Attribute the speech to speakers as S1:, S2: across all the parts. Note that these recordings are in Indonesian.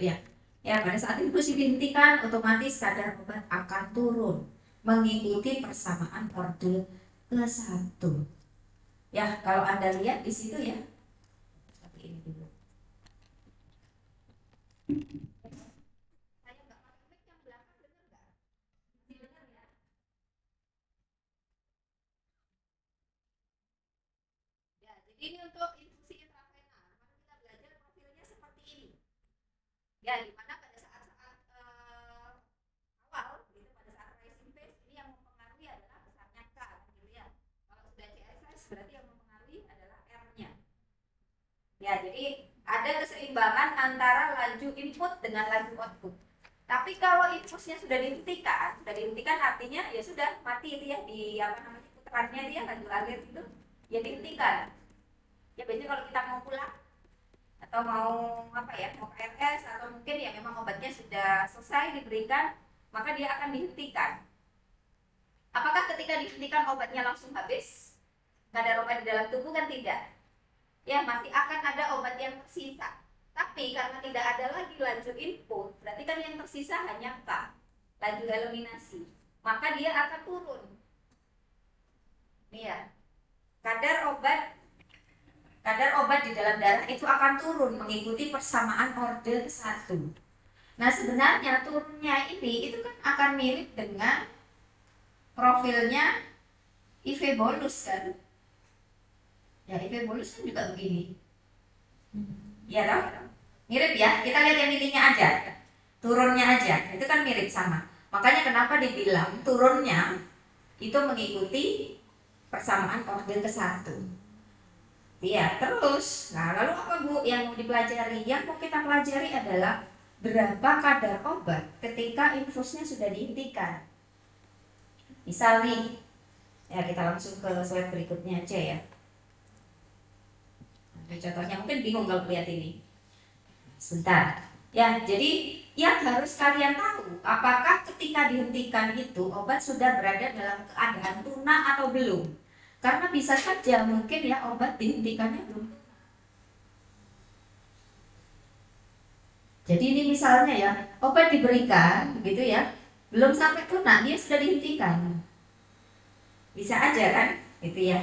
S1: Ya, ya pada saat infus dihentikan, otomatis kadar obat akan turun mengikuti persamaan orde ke-1. Ya, kalau Anda lihat di situ ya, seperti ini dulu. Saya nggak pakai mic yang belakang, dengar nggak? Masih dengar ya? Ya, jadi ini untuk infusi intravena. Kemarin kita belajar profilnya seperti ini. Ya, di mana pada saat-saat awal, gitu, pada saat rising phase ini yang mempengaruhi adalah besarnya K, gitu ya. Kalau sudah CSS berarti yang mempengaruhi adalah R-nya. Ya, jadi ada keseimbangan antara laju input dengan laju output. Tapi kalau infusnya sudah dihentikan artinya ya sudah mati itu ya di apa namanya putarannya dia laju alir itu ya dihentikan. Ya biasanya kalau kita mau pulang atau mau apa ya mau KRS atau mungkin ya memang obatnya sudah selesai diberikan maka dia akan dihentikan. Apakah ketika dihentikan obatnya langsung habis? Kadar obat di dalam tubuh kan tidak. Ya masih akan ada obat yang tersisa. Tapi karena tidak ada lagi laju input, berarti kan yang tersisa hanya K, laju eliminasi. Maka dia akan turun. Nih ya, kadar obat di dalam darah itu akan turun mengikuti persamaan orde ke-1. Nah sebenarnya turunnya ini itu kan akan mirip dengan profilnya IV bolus kan. Ya IV bolus kan juga begini. Ya toh? Mirip ya, kita lihat yang ininya aja. Turunnya aja, itu kan mirip sama. Makanya kenapa dibilang turunnya itu mengikuti persamaan orde ke-1. Iya, terus. Nah, lalu apa Bu yang mau dipelajari? Yang mau kita pelajari adalah berapa kadar obat ketika infusnya sudah dihentikan. Misal nih, ya kita langsung ke slide berikutnya aja ya. Nah, contohnya mungkin bingung kalau lihat ini. Sebentar. Ya, jadi yang harus kalian tahu, apakah ketika dihentikan itu obat sudah berada dalam keadaan tunak atau belum? Karena bisa saja mungkin ya obat dihentikannya belum. Jadi ini misalnya ya, obat diberikan begitu ya, belum sampai tunak dia sudah dihentikan. Bisa aja kan? Gitu ya.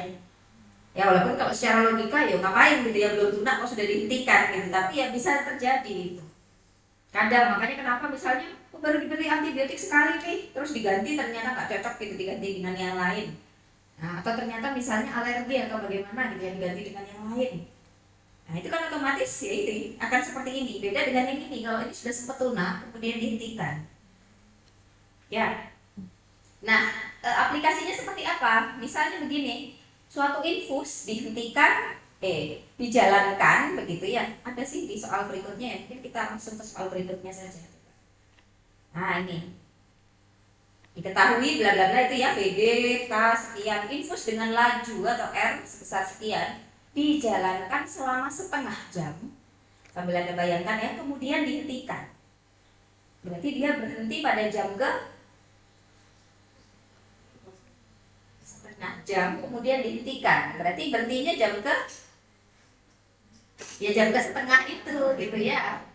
S1: Ya walaupun kalau secara logika ya ngapain gitu ya belum tunak kok sudah dihentikan gitu, tapi ya bisa terjadi itu. Kadang makanya kenapa misalnya baru diberi antibiotik sekali nih terus diganti ternyata nggak cocok gitu diganti dengan yang lain. Nah, atau ternyata misalnya alergi atau bagaimana gitu ya diganti dengan yang lain. Nah itu kan otomatis ya ini akan seperti ini. Beda dengan yang ini kalau ini sudah sempat tunak kemudian dihentikan. Ya. Nah aplikasinya seperti apa? Misalnya begini, suatu infus dihentikan dijalankan begitu ya. Ada sih di soal berikutnya ya. Mungkin kita langsung ke soal berikutnya saja. Nah ini diketahui bla bla bla itu ya VD K sekian infus dengan laju atau R sebesar sekian dijalankan selama setengah jam sambil Anda bayangkan ya kemudian dihentikan. Berarti dia berhenti pada jam ke setengah jam kemudian dihentikan. Berarti berhentinya jam ke ya jam ke setengah itu gitu ya.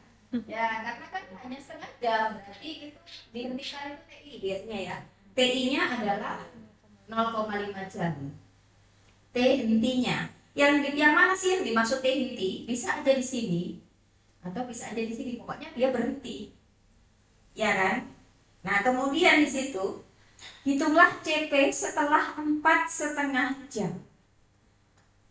S1: Ya karena kan hanya setengah jam berarti itu dihentikan itu TI biasanya ya. TI-nya adalah 0,5 jam. T hentinya. Yang mana sih yang dimaksud T henti? Bisa aja di sini atau bisa aja di sini. Pokoknya dia berhenti. Ya kan? Nah, kemudian di situ hitunglah CP setelah 4,5 jam.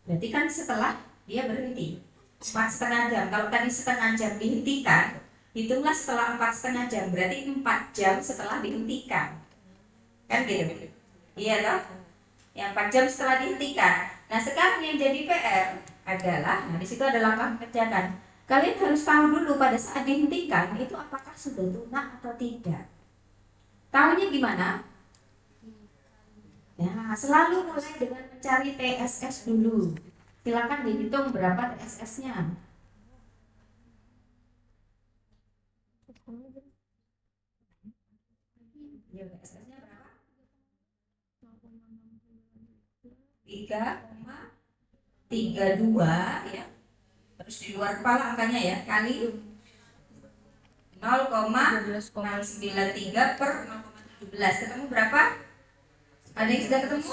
S1: Berarti kan setelah dia berhenti 4,5 jam. Kalau tadi setengah jam dihentikan, hitunglah setelah 4,5 jam. Berarti 4 jam setelah dihentikan. Kan gitu? Iya toh? Yang 4 jam setelah dihentikan. Nah sekarang yang jadi PR adalah, nah di situ ada langkah mengerjakan. Kalian harus tahu dulu pada saat dihentikan itu apakah sudah tunak atau tidak. Tahunya gimana? Ya selalu mulai dengan mencari TSS dulu. Silakan dihitung berapa TSS-nya. Ya TSS-nya berapa? 3,32 ya. Terus di luar kepala angkanya ya kali 0,693 per 0,17. Ketemu berapa? Ada yang sudah ketemu?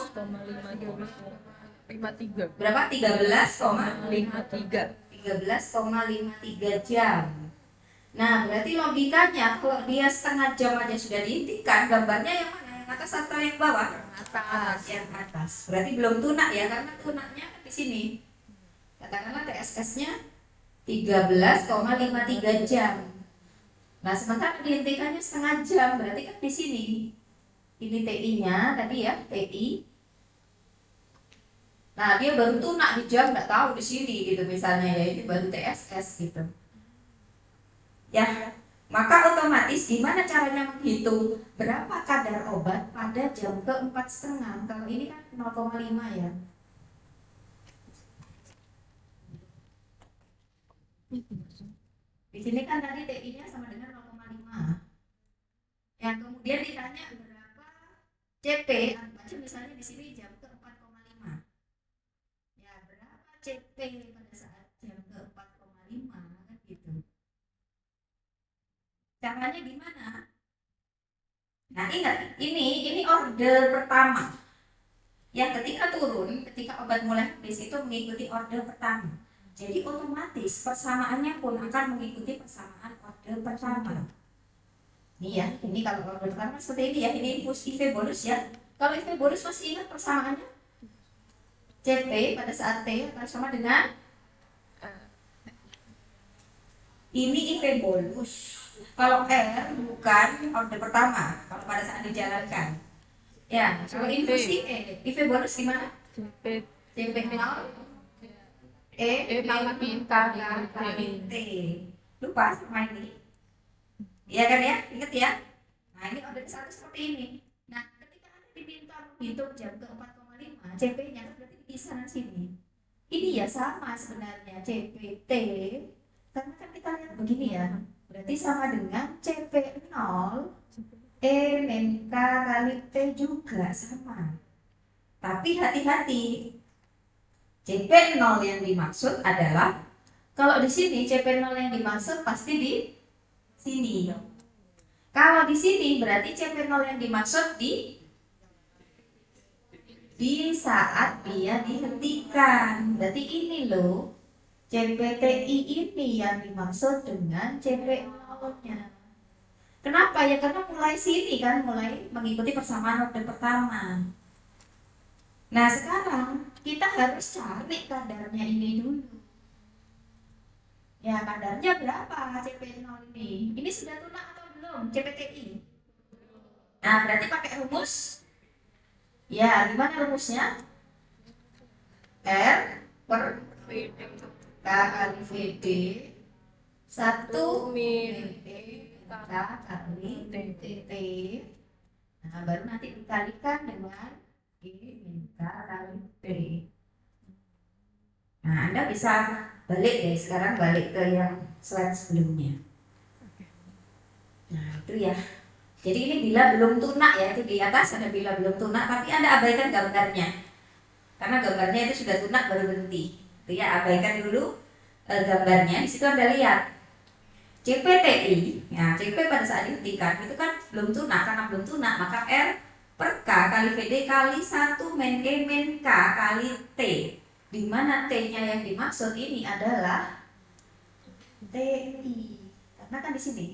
S2: 53.
S1: Berapa?
S2: 13,53.
S1: 13,53 jam. Nah, berarti logikanya kalau dia setengah jam aja sudah dihentikan, gambarnya yang mana? Yang atas atau yang bawah?
S2: Atas.
S1: Yang atas. Berarti belum tunak ya, karena tunaknya di sini. Katakanlah TSS-nya 13,53 jam. Nah, sementara dihentikannya setengah jam, berarti kan di sini. Ini TI-nya tadi ya, TI. Nah, dia baru tunak di jam, nggak tahu di sini gitu misalnya ya, ini baru TSS gitu. Ya, maka otomatis gimana caranya menghitung berapa kadar obat pada jam ke-4,5? Kalau ini kan 0,5 ya. Di sini kan tadi TI-nya sama dengan 0,5. Yang kemudian ditanya berapa CP, baca misalnya di sini jam ke-4,5. Ya, berapa CP pada saat jam ke-4,5 kan gitu. Caranya gimana? Nah, ingat, ini order pertama. Yang ketika turun, ketika obat mulai habis itu mengikuti order pertama. Jadi otomatis persamaannya pun akan mengikuti persamaan order pertama. Ini ya, ini kalau order pertama seperti ini ya, ini infus IV bonus ya. Kalau IV bonus masih ingat persamaannya? CP pada saat T akan sama dengan ini IV bonus. Kalau R bukan order pertama, kalau pada saat dijalankan. Ya, kalau infus IV bonus gimana? CP 0 kali T. Lupa sama ini. Iya kan ya? Ingat ya? Nah, ini order satu seperti ini. Nah, ketika Anda diminta menghitung jam ke-4,5, CP-nya kan berarti di kisaran sini. Ini ya sama sebenarnya CPT. Karena kan kita lihat begini ya. Berarti sama dengan CP0 min K kali T juga sama. Tapi hati-hati. CP0 yang dimaksud adalah kalau di sini CP0 yang dimaksud pasti di sini. Kalau di sini berarti CP0 yang dimaksud di saat dia dihentikan. Berarti ini loh CPTI ini yang dimaksud dengan CP0-nya. Kenapa ya? Karena mulai sini kan mulai mengikuti persamaan order pertama. Nah, sekarang kita harus cari kadarnya ini dulu. Ya, kadarnya berapa CP0 ini? Ini sudah tunak atau belum CPTI? Nah, berarti pakai rumus. Ya, gimana rumusnya? R per K kali VD 1 min K kali TT. Nah, baru nanti dikalikan dengan I min K kali T. Nah, Anda bisa balik ya, sekarang balik ke yang slide sebelumnya. Nah, itu ya. Jadi ini bila belum tunak ya, itu di atas ada bila belum tunak, tapi Anda abaikan gambarnya. Karena gambarnya itu sudah tunak baru berhenti. Itu ya, abaikan dulu gambarnya. Di situ Anda lihat CPTI, ya CP pada saat dihentikan itu kan belum tunak, karena belum tunak maka R per K kali VD kali 1 min E min K kali T. Di mana T-nya yang dimaksud ini adalah TI. Karena kan di sini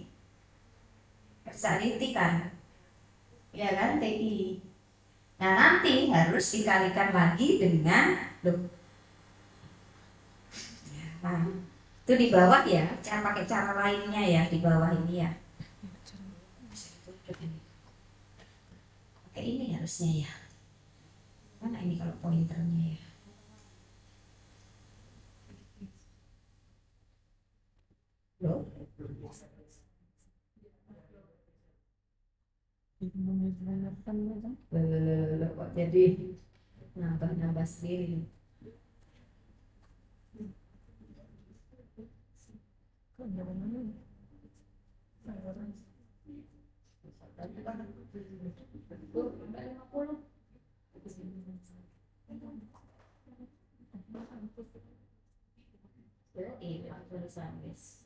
S1: saat dihentikan. Ya kan TI. Nah, nanti harus dikalikan lagi dengan nah, itu di bawah ya, cara pakai cara lainnya ya di bawah ini ya. Pakai ini harusnya ya. Mana ini kalau pointernya ya? Loh? Kok jadi nambah-nambah sendiri. Tulisan guys.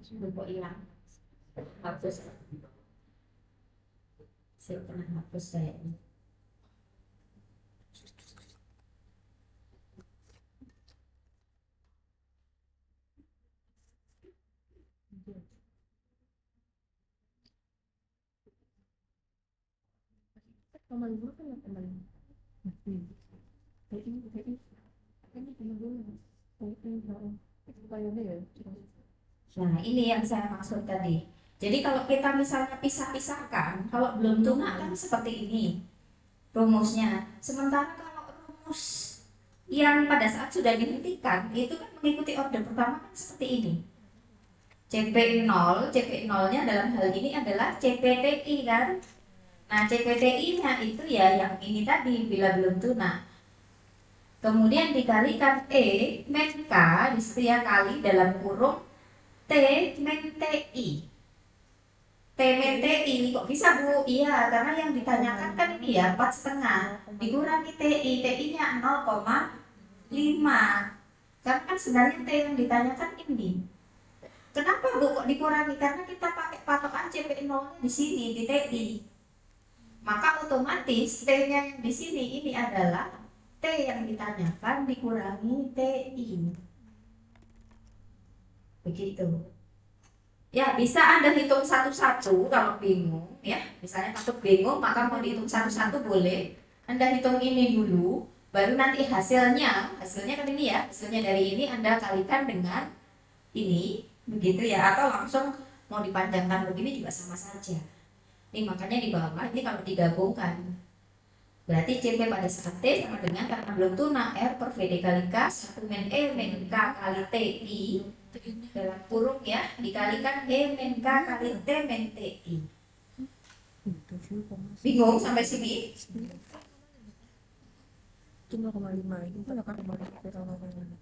S1: Kok hilang? Hapus. Saya pernah hapus kayaknya.
S2: Teman gue kan teman
S1: Nah, ini yang saya maksud tadi. Jadi kalau kita misalnya pisah-pisahkan, kalau belum tunak kan seperti ini rumusnya. Sementara kalau rumus yang pada saat sudah dihentikan itu kan mengikuti order pertama kan seperti ini. CP0, CP0-nya dalam hal ini adalah CPTI kan. Nah, CPTI-nya itu ya yang ini tadi bila belum tunak. Kemudian dikalikan min K disitu ya kali dalam kurung T min TI. T min TI kok bisa Bu? Iya, karena yang ditanyakan kan ini ya 4,5 dikurangi TI, TI-nya 0,5. Karena kan sebenarnya T yang ditanyakan ini. Kenapa Bu kok dikurangi? Karena kita pakai patokan CP0-nya di sini di TI. Maka otomatis T-nya yang di sini ini adalah T yang ditanyakan dikurangi TI. Begitu. Ya, bisa Anda hitung satu-satu kalau bingung ya. Misalnya takut bingung, maka mau dihitung satu-satu boleh. Anda hitung ini dulu, baru nanti hasilnya kan ini ya. Hasilnya dari ini Anda kalikan dengan ini, begitu ya. Atau langsung mau dipanjangkan begini juga sama saja. Ini makanya di bawah ini kalau digabungkan berarti CP pada saat T sama dengan karena belum tunak R per V dikali K 1 min E min K kali TI dalam kurung ya dikalikan E min K kali T min TI. Bingung sampai sini?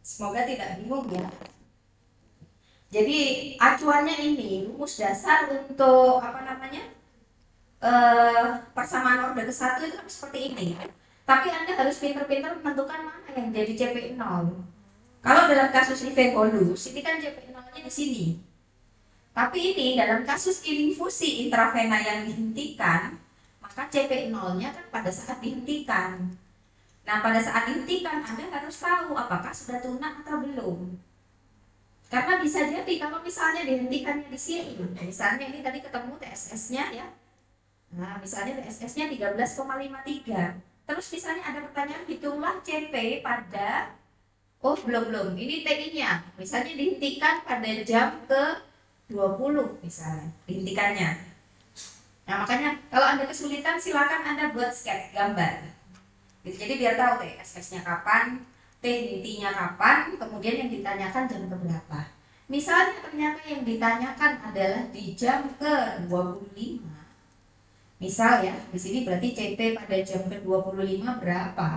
S1: Semoga tidak bingung ya. Jadi acuannya ini rumus dasar untuk apa namanya? Persamaan order ke-1 itu seperti ini. Tapi Anda harus pintar-pintar menentukan mana yang jadi CP0. Kalau dalam kasus IV bolus, ini kan CP0-nya di sini. Tapi ini dalam kasus infusi intravena yang dihentikan, maka CP0-nya kan pada saat dihentikan. Nah, pada saat dihentikan Anda harus tahu apakah sudah tunak atau belum. Karena bisa jadi kalau misalnya dihentikannya di sini, misalnya ini tadi ketemu TSS-nya ya. Nah, misalnya TSS-nya 13,53. Terus misalnya ada pertanyaan hitunglah CP pada belum. Ini TI-nya. Misalnya dihentikan pada jam ke-20 misalnya dihentikannya. Nah, makanya kalau Anda kesulitan silakan Anda buat sketch gambar. Jadi biar tahu TSS-nya kapan, T intinya kapan, kemudian yang ditanyakan jam keberapa. Misalnya ternyata yang ditanyakan adalah di jam ke-25. Misal ya, di sini berarti CP pada jam ke-25 berapa?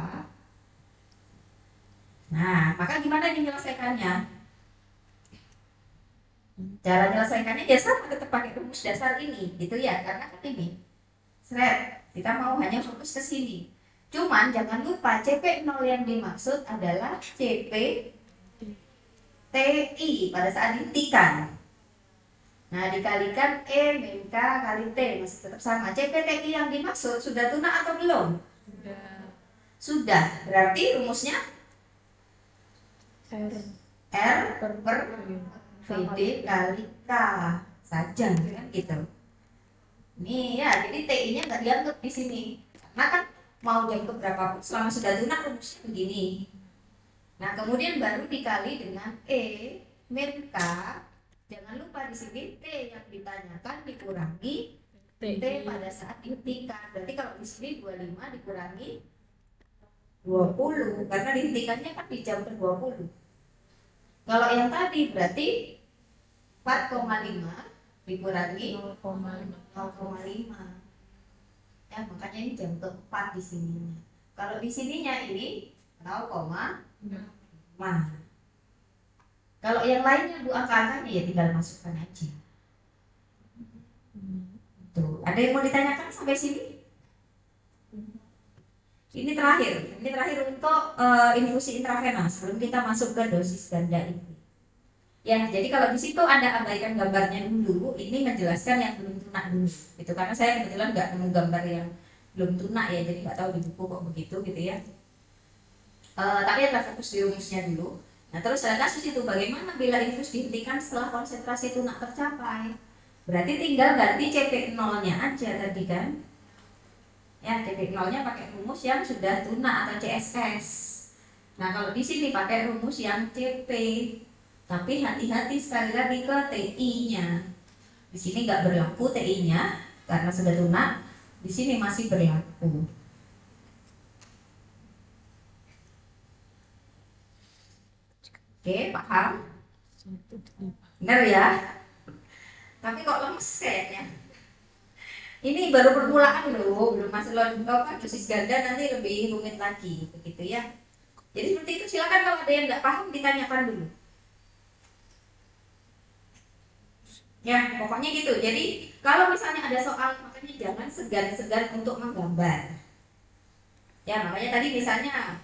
S1: Nah, maka gimana menyelesaikannya? Cara menyelesaikannya ya sama, tetap pakai rumus dasar ini, gitu ya, karena kan ini. Kita mau hanya fokus ke sini. Cuman jangan lupa CP0 yang dimaksud adalah CP TI pada saat dihentikan. Nah, dikalikan E min K kali T masih tetap sama. CPTI yang dimaksud sudah tunak atau belum? Sudah. Berarti rumusnya R per VD kali K saja kan gitu. Ini ya, jadi TI-nya nggak dianggap di sini. Karena kan mau jam berapa pun selama sudah tunak rumusnya begini. Nah, kemudian baru dikali dengan E min K. Jangan lupa di sini T yang ditanyakan dikurangi T pada saat dihentikan. Berarti kalau di sini 25 dikurangi 20 karena dihentikannya kan di jam ke-20. Kalau yang tadi berarti 4,5 dikurangi 0,5. Ya, makanya ini jam ke-4 di sininya. Kalau di sininya ini 0,5. Kalau yang lainnya Bu angka-angkanya ya tinggal masukkan aja. Tuh, ada yang mau ditanyakan sampai sini? Ini terakhir untuk infusi intravena sebelum kita masuk ke dosis ganda ini. Ya, jadi kalau di situ Anda abaikan gambarnya dulu, ini menjelaskan yang belum tunak dulu. Gitu. Karena saya kebetulan nggak nemu gambar yang belum tunak ya, jadi nggak tahu di buku kok begitu gitu ya. Tapi adalah fokus di rumusnya dulu. Nah, terus ada kasus itu bagaimana bila infus dihentikan setelah konsentrasi tunak tercapai. Berarti tinggal ganti CP0-nya aja tadi kan. Ya, CP0-nya pakai rumus yang sudah tunak atau CSS. Nah, kalau di sini pakai rumus yang CP. Tapi hati-hati sekali lagi ke TI-nya. Di sini nggak berlaku TI-nya karena sudah tunak. Di sini masih berlaku. Oke, paham? Benar ya? Tapi kok lemes kayaknya. Ini baru permulaan loh, belum masuk dosis ganda, nanti lebih rumit lagi, begitu ya. Jadi seperti itu, silakan kalau ada yang nggak paham ditanyakan dulu. Ya, pokoknya gitu. Jadi kalau misalnya ada soal, makanya jangan segan-segan untuk menggambar. Ya, makanya tadi misalnya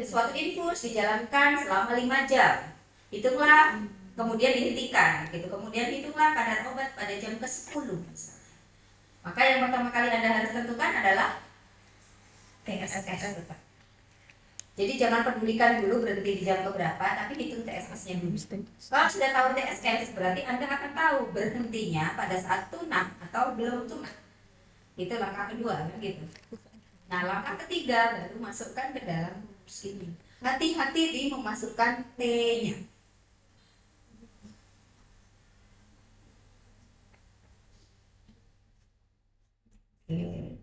S1: suatu infus dijalankan selama 5 jam. Hitunglah, kemudian dihentikan gitu. Kemudian hitunglah kadar obat pada jam ke-10 misalnya. Maka yang pertama kali Anda harus tentukan adalah TSS. Jadi jangan pedulikan dulu berhenti di jam berapa, tapi hitung TSS-nya dulu. Kalau sudah tahu TSS, berarti Anda akan tahu berhentinya pada saat tunak atau belum tunak. Itu langkah kedua, kan gitu. Nah, langkah ketiga baru masukkan ke dalam rumus ini. Hati-hati di memasukkan T-nya. Jadi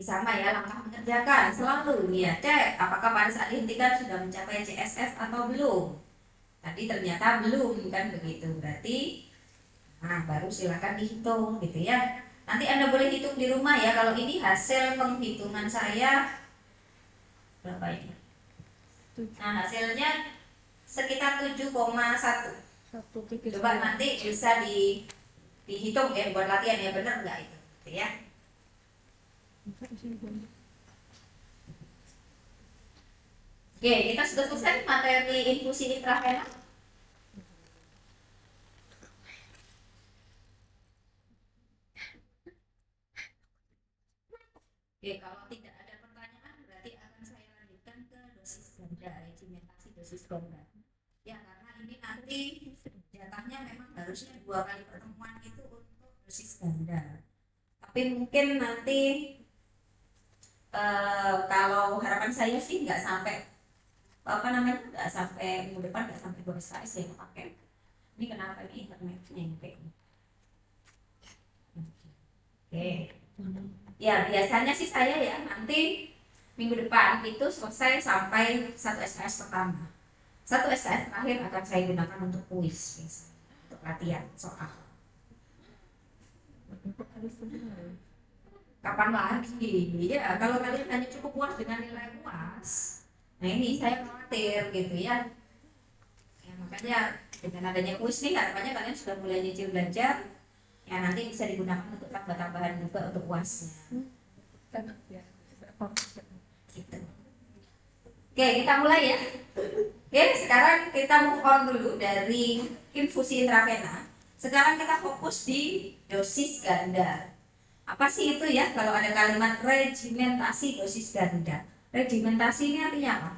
S1: sama ya, langkah mengerjakan selalu ya, cek apakah pada saat dihentikan sudah mencapai CSS atau belum. Tadi ternyata belum, kan begitu. Berarti nah baru silakan dihitung gitu ya. Nanti Anda boleh hitung di rumah ya. Kalau ini hasil penghitungan saya berapa ini? Nah, hasilnya sekitar 7,1. Coba nanti bisa dihitung ya buat latihan ya, benar nggak itu gitu ya. Oke, kita sudah selesai materi infusi intravena. Oke, kalau tidak ada pertanyaan berarti akan saya lanjutkan ke dosis ganda, regimentasi dosis ganda. Ya, karena ini nanti jatahnya memang harusnya 2 kali pertemuan itu untuk dosis ganda. Tapi mungkin nanti kalau harapan saya sih nggak sampai nggak sampai minggu depan, nggak sampai 2 SKS yang pakai. Ini kenapa ini internetnya yang kayak ini? Oke. Ya biasanya sih saya ya nanti minggu depan itu selesai sampai 1 SKS pertama. 1 SKS terakhir akan saya gunakan untuk kuis, untuk latihan soal. Kapan lagi? Ya kalau kalian hanya cukup puas dengan nilai puas, nah ini saya khawatir gitu ya. Ya makanya dengan adanya kuis nih harapannya kalian sudah mulai nyicil belajar. Ya nanti bisa digunakan untuk tambah-tambahan juga untuk UASnya. Gitu. Oke, kita mulai ya. Oke, sekarang kita move on dulu dari infusi intravena. Sekarang kita fokus di dosis ganda. Apa sih itu ya? Kalau ada kalimat regimentasi dosis ganda. Regimentasi ini artinya apa?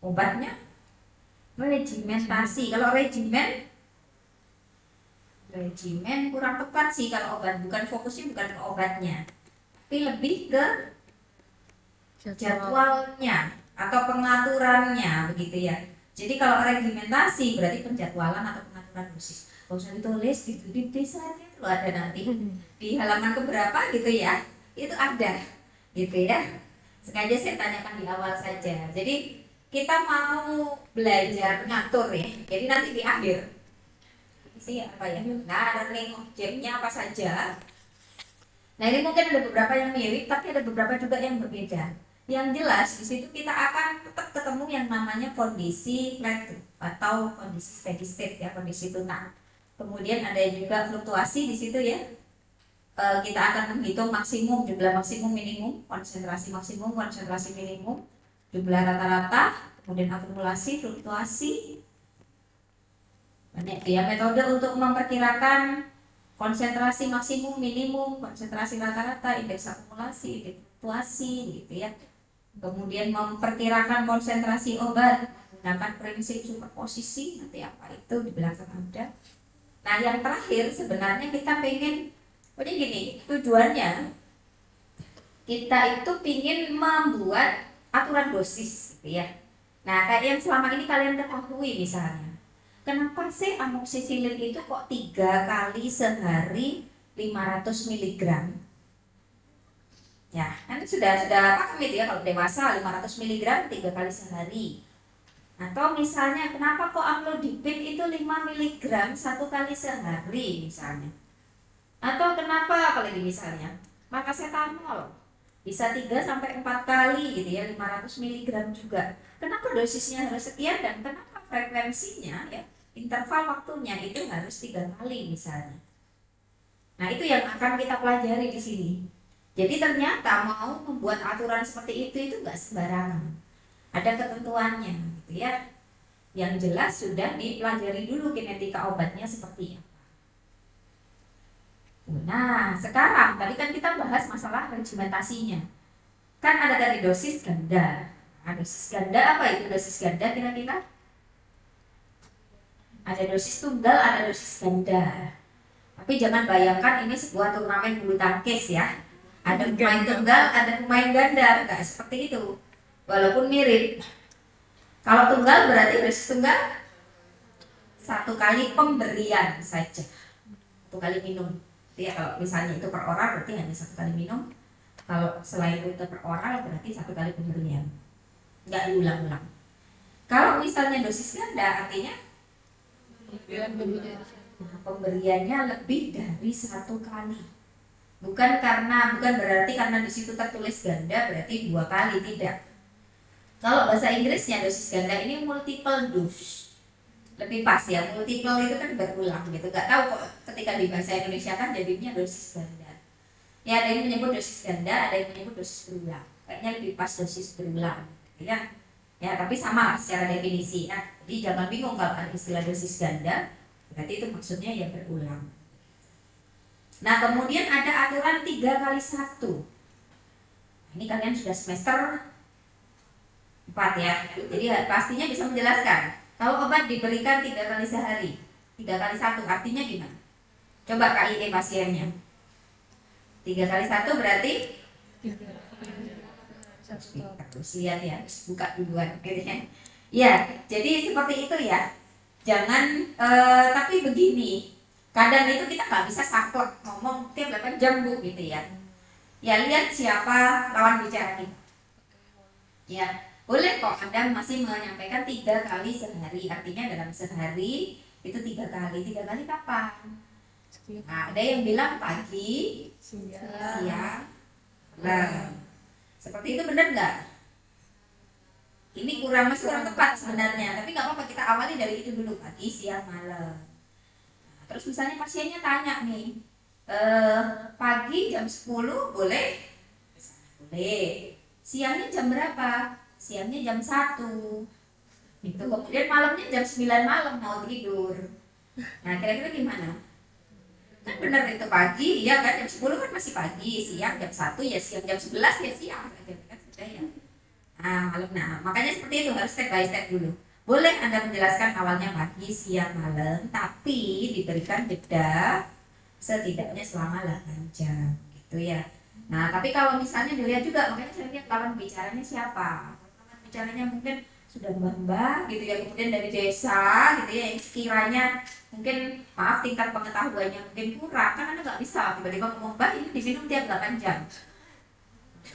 S1: Obatnya regimentasi. Kalau regimen kurang tepat sih kalau obat, bukan fokusnya bukan ke obatnya, tapi lebih ke jadwalnya atau pengaturannya begitu ya. Jadi kalau regimentasi berarti penjadwalan atau pengaturan dosis. Kalau usah ditulis gitu di slide-nya itu ada nanti di halaman keberapa gitu ya, itu ada gitu ya. Sengaja saya tanyakan di awal saja. Jadi kita mau belajar ngatur ya. Jadi nanti di akhir sih apa ya? Nah, learning objeknya apa saja. Nah, ini mungkin ada beberapa yang mirip, tapi ada beberapa juga yang berbeda. Yang jelas di situ kita akan tetap ketemu yang namanya kondisi plateau atau kondisi steady state ya, kondisi tunak. Kemudian ada juga fluktuasi di situ ya. Kita akan menghitung maksimum, jumlah maksimum minimum, konsentrasi maksimum, konsentrasi minimum. jumlah rata-rata, kemudian akumulasi, fluktuasi. Banyak ya metode untuk memperkirakan konsentrasi maksimum, minimum, konsentrasi rata-rata, indeks akumulasi, indeks fluktuasi gitu ya. Kemudian memperkirakan konsentrasi obat menggunakan prinsip superposisi, nanti apa itu di belakang ada. Nah yang terakhir sebenarnya kita pengen, jadi gini tujuannya kita itu ingin membuat aturan dosis gitu ya. Nah kayak yang selama ini kalian ketahui misalnya, kenapa sih amoksisilin itu kok 3 kali sehari 500 mg? Ya, kan sudah paham itu ya, kalau dewasa 500 mg 3 kali sehari. Atau misalnya kenapa kok amlodipin itu 5 mg 1 kali sehari misalnya. Atau kenapa apalagi misalnya paracetamol bisa 3 sampai 4 kali gitu ya, 500 mg juga. Kenapa dosisnya harus sekian dan kenapa frekuensinya ya, interval waktunya itu harus 3 kali misalnya. Nah, itu yang akan kita pelajari di sini. Jadi ternyata mau membuat aturan seperti itu nggak sembarangan. Ada ketentuannya gitu ya. Yang jelas sudah dipelajari dulu kinetika obatnya seperti apa. Nah, sekarang tadi kan kita bahas masalah regimentasinya. Kan ada tadi dosis ganda. Nah, dosis ganda apa itu dosis ganda kira-kira? Ada dosis tunggal, ada dosis ganda. Tapi jangan bayangkan ini sebuah turnamen bulu tangkis ya. Ada pemain tunggal, ada pemain ganda, enggak seperti itu. Walaupun mirip. Kalau tunggal berarti dosis tunggal 1 kali pemberian saja, 1 kali minum. Ya, kalau misalnya itu per oral berarti hanya 1 kali minum. Kalau selain itu per oral berarti 1 kali pemberian, enggak diulang-ulang. Kalau misalnya dosis ganda artinya pemberiannya lebih dari 1 kali. Bukan berarti karena di situ tertulis ganda berarti 2 kali, tidak. Kalau bahasa Inggrisnya dosis ganda ini multiple dose. Lebih pas ya, multiple itu kan berulang gitu. Gak tahu kok ketika di bahasa Indonesia kan jadinya dosis ganda. Ya ada yang menyebut dosis ganda, ada yang menyebut dosis berulang. Kayaknya lebih pas dosis berulang, ya. Ya tapi sama secara definisi. Nah, jadi jangan bingung kalau ada istilah dosis ganda, berarti itu maksudnya ya berulang. Nah kemudian ada aturan 3 kali 1. Ini kalian sudah semester 4 ya. Jadi pastinya bisa menjelaskan. Kalau obat diberikan 3 kali sehari, 3 kali 1 artinya gimana? Coba KIE pasiennya. 3 kali 1 berarti? Terus lihat ya, buka duluan gitu ya. Ya, jadi seperti itu ya. Jangan, tapi begini. Kadang itu kita nggak bisa saklek ngomong tiap 8 jam bu gitu ya. Ya lihat siapa lawan bicara kita. Ya boleh kok Anda masih menyampaikan 3 kali sehari. Artinya dalam sehari itu 3 kali. 3 kali kapan? Nah, ada yang bilang pagi, siang, malam. Seperti itu benar nggak? Ini kurang tepat sebenarnya. Tapi nggak apa-apa, kita awali dari itu dulu, pagi, siang, malam. Terus misalnya pasiennya tanya nih, pagi jam 10 boleh? Boleh. Siangnya jam berapa? Siangnya jam 1. Itu kemudian malamnya jam 9 malam mau tidur. Nah kira-kira gimana? Kan benar itu pagi, iya kan jam 10 kan masih pagi, siang jam 1 ya siang, jam 11 ya siang. Kan sudah ya. Nah malam, nah makanya seperti itu harus step by step dulu. Boleh Anda menjelaskan awalnya pagi, siang, malam, tapi diberikan jeda setidaknya selama 8 jam, gitu ya. Nah, tapi kalau misalnya dilihat juga, makanya saya lihat lawan bicaranya siapa. Lawan bicaranya mungkin sudah mbah-mbah, gitu ya, kemudian dari desa, gitu ya, yang sekiranya mungkin, maaf, tingkat pengetahuannya mungkin kurang, kan Anda nggak bisa tiba-tiba ngomong, mbah ini diminum tiap 8 jam.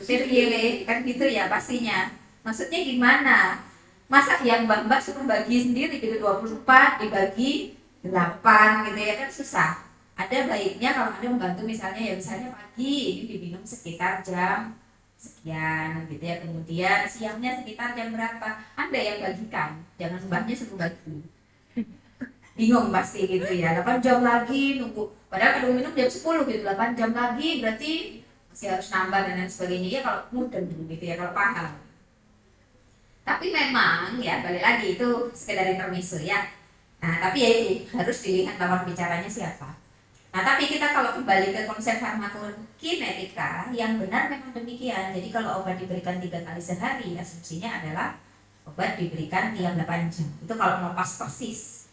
S1: Pilih, kan gitu ya pastinya. Maksudnya gimana? Masa yang mbak-mbak suruh bagi sendiri gitu 24 dibagi 8 gitu ya kan susah. Ada baiknya kalau Anda membantu misalnya pagi ini diminum sekitar jam sekian gitu ya, kemudian siangnya sekitar jam berapa Anda yang bagikan, jangan mbaknya suruh bagi. Bingung pasti gitu ya, 8 jam lagi nunggu, padahal kalau minum jam 10 gitu, 8 jam lagi berarti masih harus nambah dan lain sebagainya ya kalau mudah gitu ya, kalau paham. Tapi memang ya balik lagi itu sekedar intermezzo ya. Nah tapi ya itu harus dilihat lawan bicaranya siapa. Nah tapi kita kalau kembali ke konsep farmakokinetika, yang benar memang demikian. Jadi kalau obat diberikan 3 kali sehari, asumsinya adalah obat diberikan tiap 8 jam. Itu kalau mau pas persis.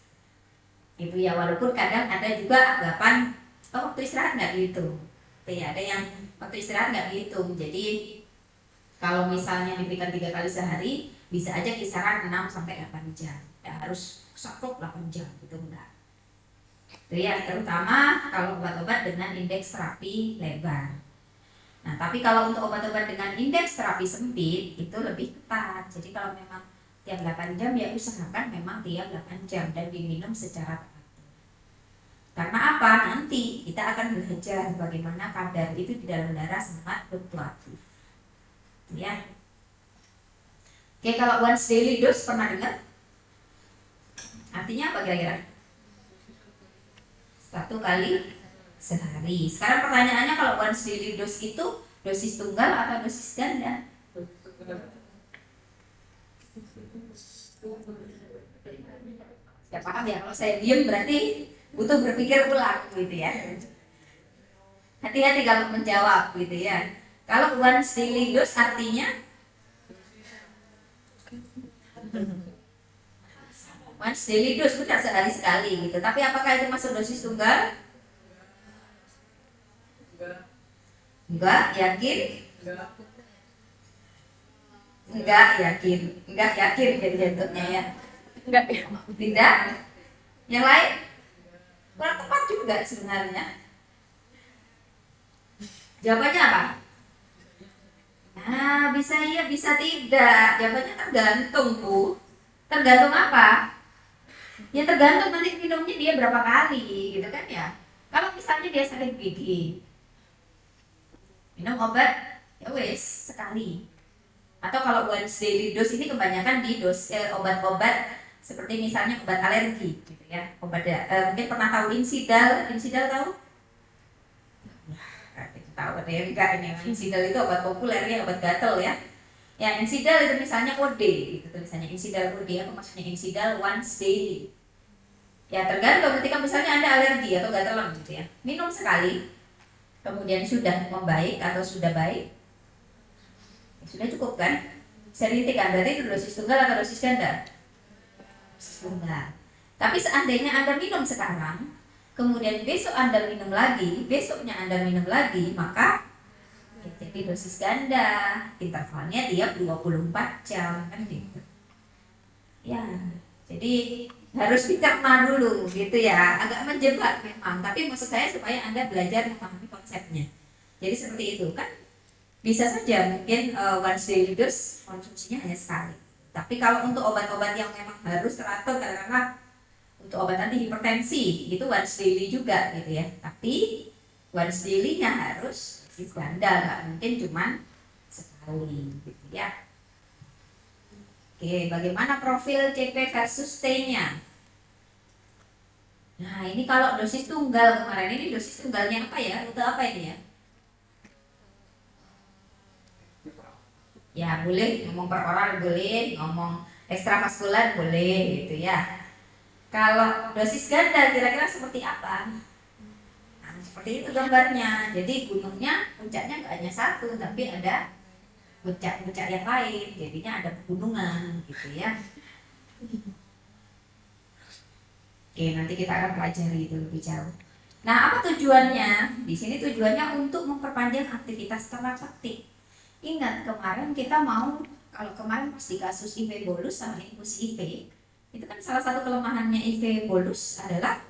S1: Itu ya, walaupun kadang ada juga anggapan waktu istirahat nggak dihitung. Ya, ada yang waktu istirahat nggak dihitung. Jadi kalau misalnya diberikan 3 kali sehari, bisa aja kisaran 6 sampai 8 jam. Ya harus saklek 8 jam gitu enggak. Itu ya, terutama kalau obat-obat dengan indeks terapi lebar. Nah, tapi kalau untuk obat-obat dengan indeks terapi sempit itu lebih ketat. Jadi kalau memang tiap 8 jam ya usahakan memang tiap 8 jam dan diminum secara teratur. Karena apa? Nanti kita akan belajar bagaimana kadar itu di dalam darah sangat fluktuatif. Ya. Oke, kalau once daily dose pernah dengar? Artinya apa kira-kira? 1 kali sehari. Sekarang pertanyaannya, kalau once daily dose itu dosis tunggal atau dosis ganda? Ya paham ya, kalau saya diam berarti butuh berpikir ulang gitu ya. Hati-hati kalau menjawab gitu ya. Kalau once daily dose artinya once daily dose bukan sehari sekali gitu. Tapi apakah itu masuk dosis tunggal? Enggak, yakin? Enggak yakin. Enggak yakin bentuknya ya.
S2: Enggak.
S1: Tidak. Yang lain? Kurang tepat juga sebenarnya. Jawabannya apa? Nah, bisa iya, bisa tidak. Jawabannya tergantung, Bu. Tergantung apa? Ya tergantung nanti minumnya dia berapa kali, gitu kan ya. Kalau misalnya dia sakit gigi, minum obat ya wes sekali. Atau kalau once daily dose ini kebanyakan di obat-obat seperti misalnya obat alergi, gitu ya. Obat mungkin pernah tahu Insidal tahu? Tahu ada yang enggak ini. Insidal itu obat populer ya, obat gatel ya. Ya, Insidal itu misalnya OD, gitu tulisannya Insidal OD, apa maksudnya Insidal once daily. Ya tergantung, ketika misalnya Anda alergi atau gatelan gitu ya, minum sekali, kemudian sudah membaik atau sudah baik, ya sudah cukup kan? Bisa dihentikan, berarti itu dosis tunggal atau dosis ganda? Dosis tunggal. Tapi seandainya Anda minum sekarang, kemudian besok Anda minum lagi, besoknya Anda minum lagi, maka ya, jadi dosis ganda, intervalnya tiap 24 jam kan gitu. Ya, jadi harus dicerna dulu gitu ya, agak menjebak memang, tapi maksud saya supaya Anda belajar memahami konsepnya. Jadi seperti itu kan, bisa saja mungkin once daily dose konsumsinya hanya sekali. Tapi kalau untuk obat-obat yang memang harus teratur, katakanlah untuk obat anti hipertensi itu once daily juga gitu ya, tapi once daily-nya harus ganda, nggak mungkin cuman sekali gitu ya. Oke, bagaimana profil CP versus T-nya? Nah, ini kalau dosis tunggal kemarin, ini dosis tunggalnya apa ya? Rute apa ini ya? Ya, boleh ngomong per oral, boleh ngomong ekstravaskular, boleh gitu ya. Kalau dosis ganda kira-kira seperti apa? Nah, seperti itu gambarnya. Jadi gunungnya, puncaknya nggak hanya satu, tapi ada puncak-puncak yang lain, jadinya ada pegunungan gitu ya. Oke, nanti kita akan pelajari itu lebih jauh. Nah, apa tujuannya? Di sini tujuannya untuk memperpanjang aktivitas terapeutik. Ingat kemarin kita mau, kalau kemarin pas di kasus IV bolus sama infus IV, itu kan salah satu kelemahannya IV bolus adalah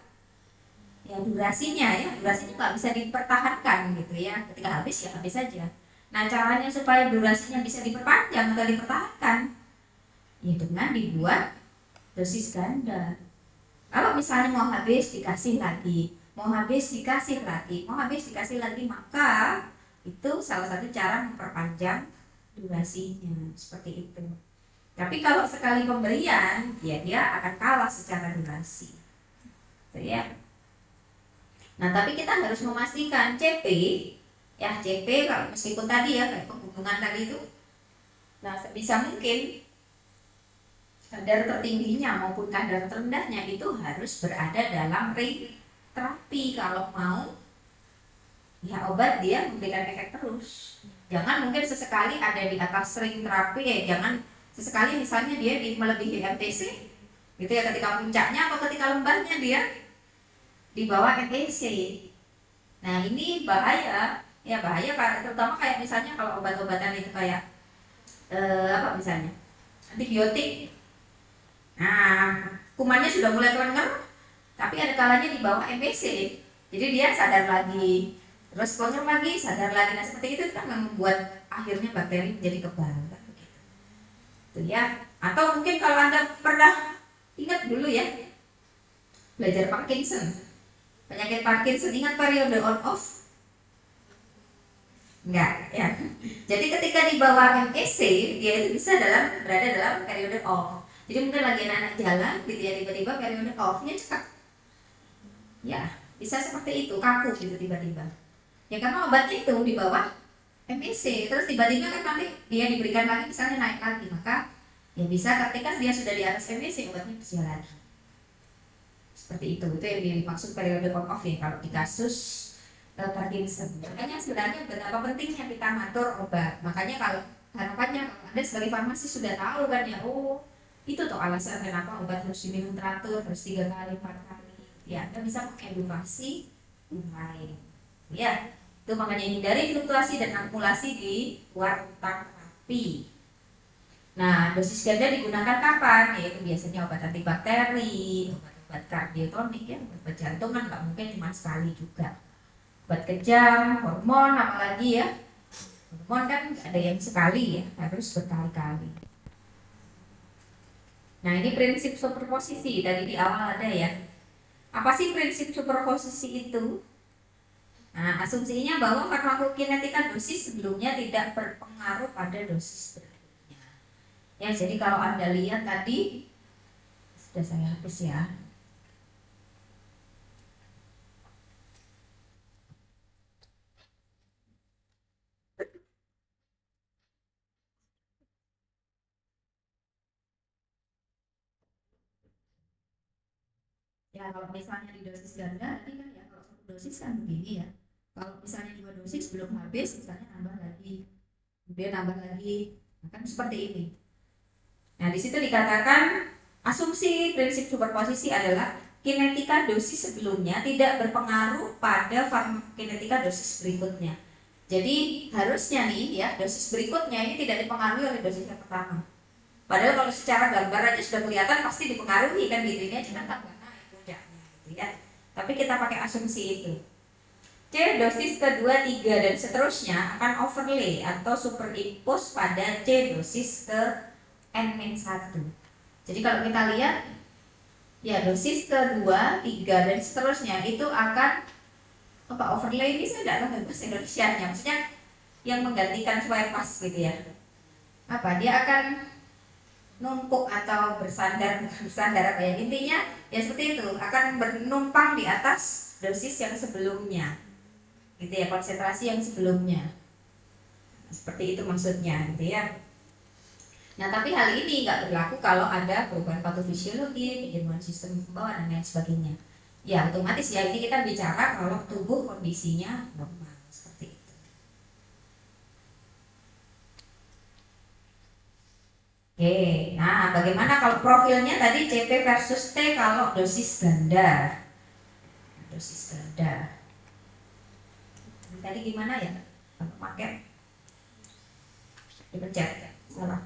S1: ya durasinya nggak bisa dipertahankan gitu ya. Ketika habis ya habis saja. Nah, caranya supaya durasinya bisa diperpanjang atau dipertahankan ya dengan dibuat dosis ganda. Kalau misalnya mau habis dikasih lagi, mau habis dikasih lagi, mau habis dikasih lagi, maka itu salah satu cara memperpanjang durasinya, seperti itu. Tapi kalau sekali pemberian, ya dia akan kalah secara durasi. Ya. Nah, tapi kita harus memastikan CP, ya CP kalau meskipun tadi ya kayak pegunungan tadi itu, nah sebisa mungkin kadar tertingginya maupun kadar terendahnya itu harus berada dalam ring terapi kalau mau ya obat dia memberikan efek terus. Jangan mungkin sesekali ada di atas ring terapi, jangan sesekali misalnya dia di melebihi MTC gitu ya, ketika puncaknya atau ketika lembahnya dia di bawah MTC. Nah ini bahaya, ya bahaya terutama kayak misalnya kalau obat-obatan itu kayak apa misalnya antibiotik. Nah kumannya sudah mulai kelengar, tapi ada kalanya di bawah MTC, jadi dia sadar lagi, terus kelengar lagi, sadar lagi. Nah seperti itu kan membuat akhirnya bakteri menjadi kebal, gitu ya. Atau mungkin kalau Anda pernah ingat dulu ya belajar Parkinson, penyakit Parkinson, ingat periode on off? Enggak ya. Jadi ketika di bawah MAC dia itu bisa berada dalam periode off. Jadi mungkin lagi anak-anak jalan gitu ya, tiba-tiba periode off-nya cepat. Ya, bisa seperti itu, kaku gitu tiba-tiba. Ya karena obatnya itu di bawah MAC, terus tiba-tiba kan nanti dia diberikan lagi misalnya naik lagi, maka ya bisa ketika dia sudah di atas MAC obatnya berjalan. Seperti itu yang dimaksud periode on off ya kalau di kasus Parkinson. Makanya sebenarnya betapa pentingnya kita ngatur obat. Makanya kalau harapannya kalau Anda sebagai farmasi sudah tahu kan ya, oh itu tuh alasan kenapa obat harus diminum teratur, harus 3 kali, 4 kali. Ya Anda bisa mengedukasi yang lain. Ya, itu makanya hindari fluktuasi dan akumulasi di luar utang terapi. Nah, dosis ganda digunakan kapan? Yaitu biasanya obat antibakteri, obat kardiotonik ya, obat jantungan nggak mungkin cuma sekali juga. Obat kejang, hormon apalagi ya. Hormon kan ada yang sekali ya, harus berkali-kali. Nah, ini prinsip superposisi tadi di awal ada ya. Apa sih prinsip superposisi itu? Nah, asumsinya bahwa farmakokinetika dosis sebelumnya tidak berpengaruh pada dosis berikutnya. Ya, jadi kalau Anda lihat tadi sudah saya hapus ya. Ya, kalau misalnya di dosis ganda tadi kan ya, kalau satu dosis kan begini ya. Kalau misalnya 2 dosis belum habis, misalnya nambah lagi, kemudian nambah lagi, kan seperti ini. Nah, di situ dikatakan asumsi prinsip superposisi adalah kinetika dosis sebelumnya tidak berpengaruh pada farmakokinetika dosis berikutnya. Jadi harusnya nih ya, dosis berikutnya ini tidak dipengaruhi oleh dosis yang pertama. Padahal kalau secara gambar aja sudah kelihatan pasti dipengaruhi kan gitu, ini aja kan tambah naik puncaknya gitu ya. Tapi kita pakai asumsi itu. C dosis kedua, 3 dan seterusnya akan overlay atau superimpose pada C dosis ke N-1. Jadi kalau kita lihat ya dosis kedua, 3 dan seterusnya itu akan apa overlay ini saya tidak tahu bahasa Indonesianya, maksudnya yang menggantikan supaya pas gitu ya. Apa dia akan numpuk atau bersandar apa ya, intinya ya seperti itu, akan bernumpang di atas dosis yang sebelumnya gitu ya, konsentrasi yang sebelumnya, seperti itu maksudnya gitu ya. Nah tapi hal ini nggak berlaku kalau ada perubahan patofisiologi, penyembuhan sistem pembawaan dan lain sebagainya. Ya otomatis ya ini kita bicara kalau tubuh kondisinya normal seperti itu. Oke, nah bagaimana kalau profilnya tadi CP versus T kalau dosis ganda? Dosis ganda. Tadi gimana ya? Kalau pakai dipencet ya? Salah.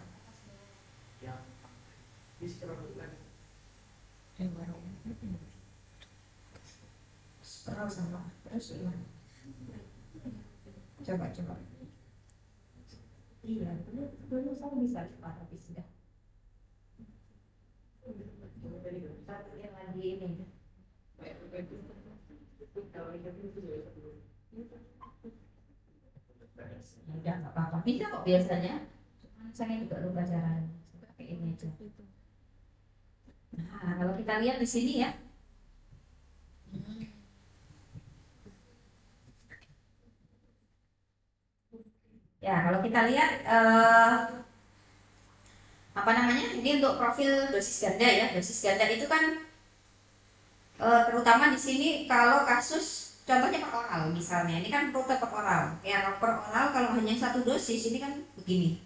S1: Scroll sama terus gimana? Coba. Iya, dulu saya bisa cepat tapi sudah. Yang lagi ini. Udah nggak apa-apa. Bisa kok biasanya. Saya juga lupa caranya. Pakai ini aja. Nah, kalau kita lihat di sini ya. Ya, kalau kita lihat apa namanya, ini untuk profil dosis ganda ya. Dosis ganda itu kan terutama di sini kalau kasus contohnya per oral misalnya, ini kan rute per oral. Ya per oral kalau hanya satu dosis ini kan begini.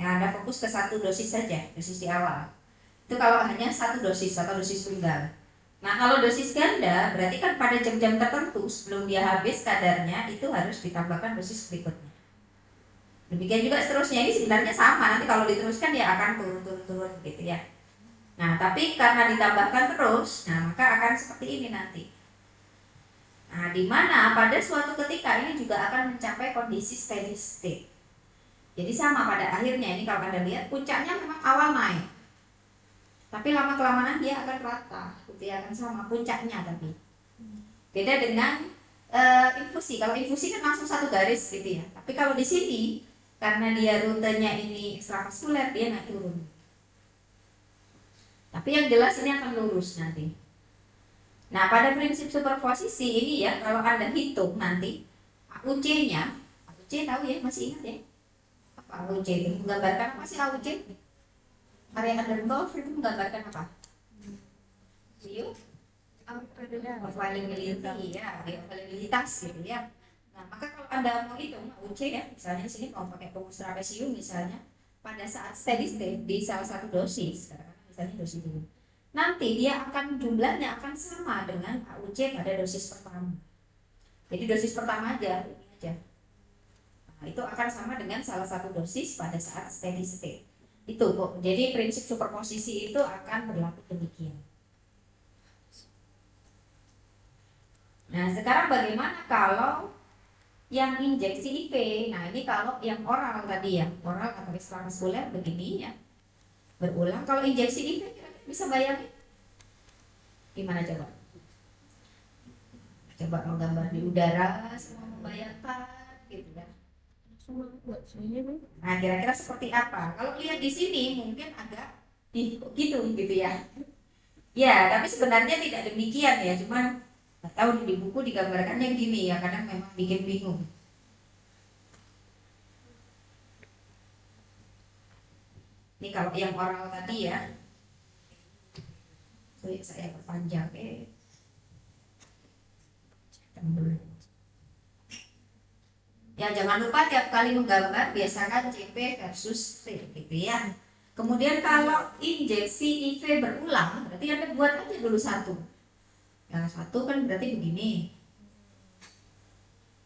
S1: Ya Anda fokus ke satu dosis saja, dosis di awal. Itu kalau hanya satu dosis atau dosis tunggal. Nah kalau dosis ganda berarti kan pada jam-jam tertentu sebelum dia habis kadarnya itu harus ditambahkan dosis berikutnya. Demikian juga seterusnya, ini sebenarnya sama, nanti kalau diteruskan ya akan turun gitu ya. Nah tapi karena ditambahkan terus, nah maka akan seperti ini nanti. Nah di mana pada suatu ketika ini juga akan mencapai kondisi steady state. Jadi sama pada akhirnya, ini kalau Anda lihat puncaknya memang awal naik, tapi lama kelamaan dia akan rata, gitu ya, akan sama puncaknya. Tapi beda dengan infusi. Kalau infusi kan langsung satu garis gitu ya. Tapi kalau di sini karena dia rutenya ini ekstravaskuler, dia naik turun. Tapi yang jelas ini akan lurus nanti. Nah pada prinsip superposisi ini ya, kalau Anda hitung nanti AUC-nya, AUC tahu ya, masih ingat ya? Apa AUC itu? Menggambarkan apa sih AUC? Area Underdorf itu menggambarkan apa? View? Availability ya, availabilitas gitu ya. Nah maka kalau Anda mau hitung AUC ya, misalnya di sini mau pakai rumus trapesium misalnya, pada saat steady state di salah satu dosis, misalnya dosis ini, nanti dia akan jumlahnya akan sama dengan AUC pada dosis pertama. Jadi dosis pertama aja, ini aja. Nah, itu akan sama dengan salah satu dosis pada saat steady state. Itu kok. Jadi prinsip superposisi itu akan berlaku demikian. Nah, sekarang bagaimana kalau yang injeksi IV? Nah, ini kalau yang oral tadi ya, oral atau ekstravaskuler begini ya, berulang. Kalau injeksi IV bisa bayangin? Gimana coba? Coba menggambar di udara, semua membayangkan gitu kan. Nah, kira-kira seperti apa? Kalau lihat di sini mungkin agak gitu ya. Ya, tapi sebenarnya tidak demikian ya, cuman nggak tahu di buku digambarkannya gini ya, kadang memang bikin bingung. Ini kalau yang oral tadi ya, saya perpanjang ya, jangan lupa tiap kali menggambar biasakan CP versus T gitu ya. Kemudian kalau injeksi IV berulang, berarti Anda buat aja dulu satu. Yang satu kan berarti begini.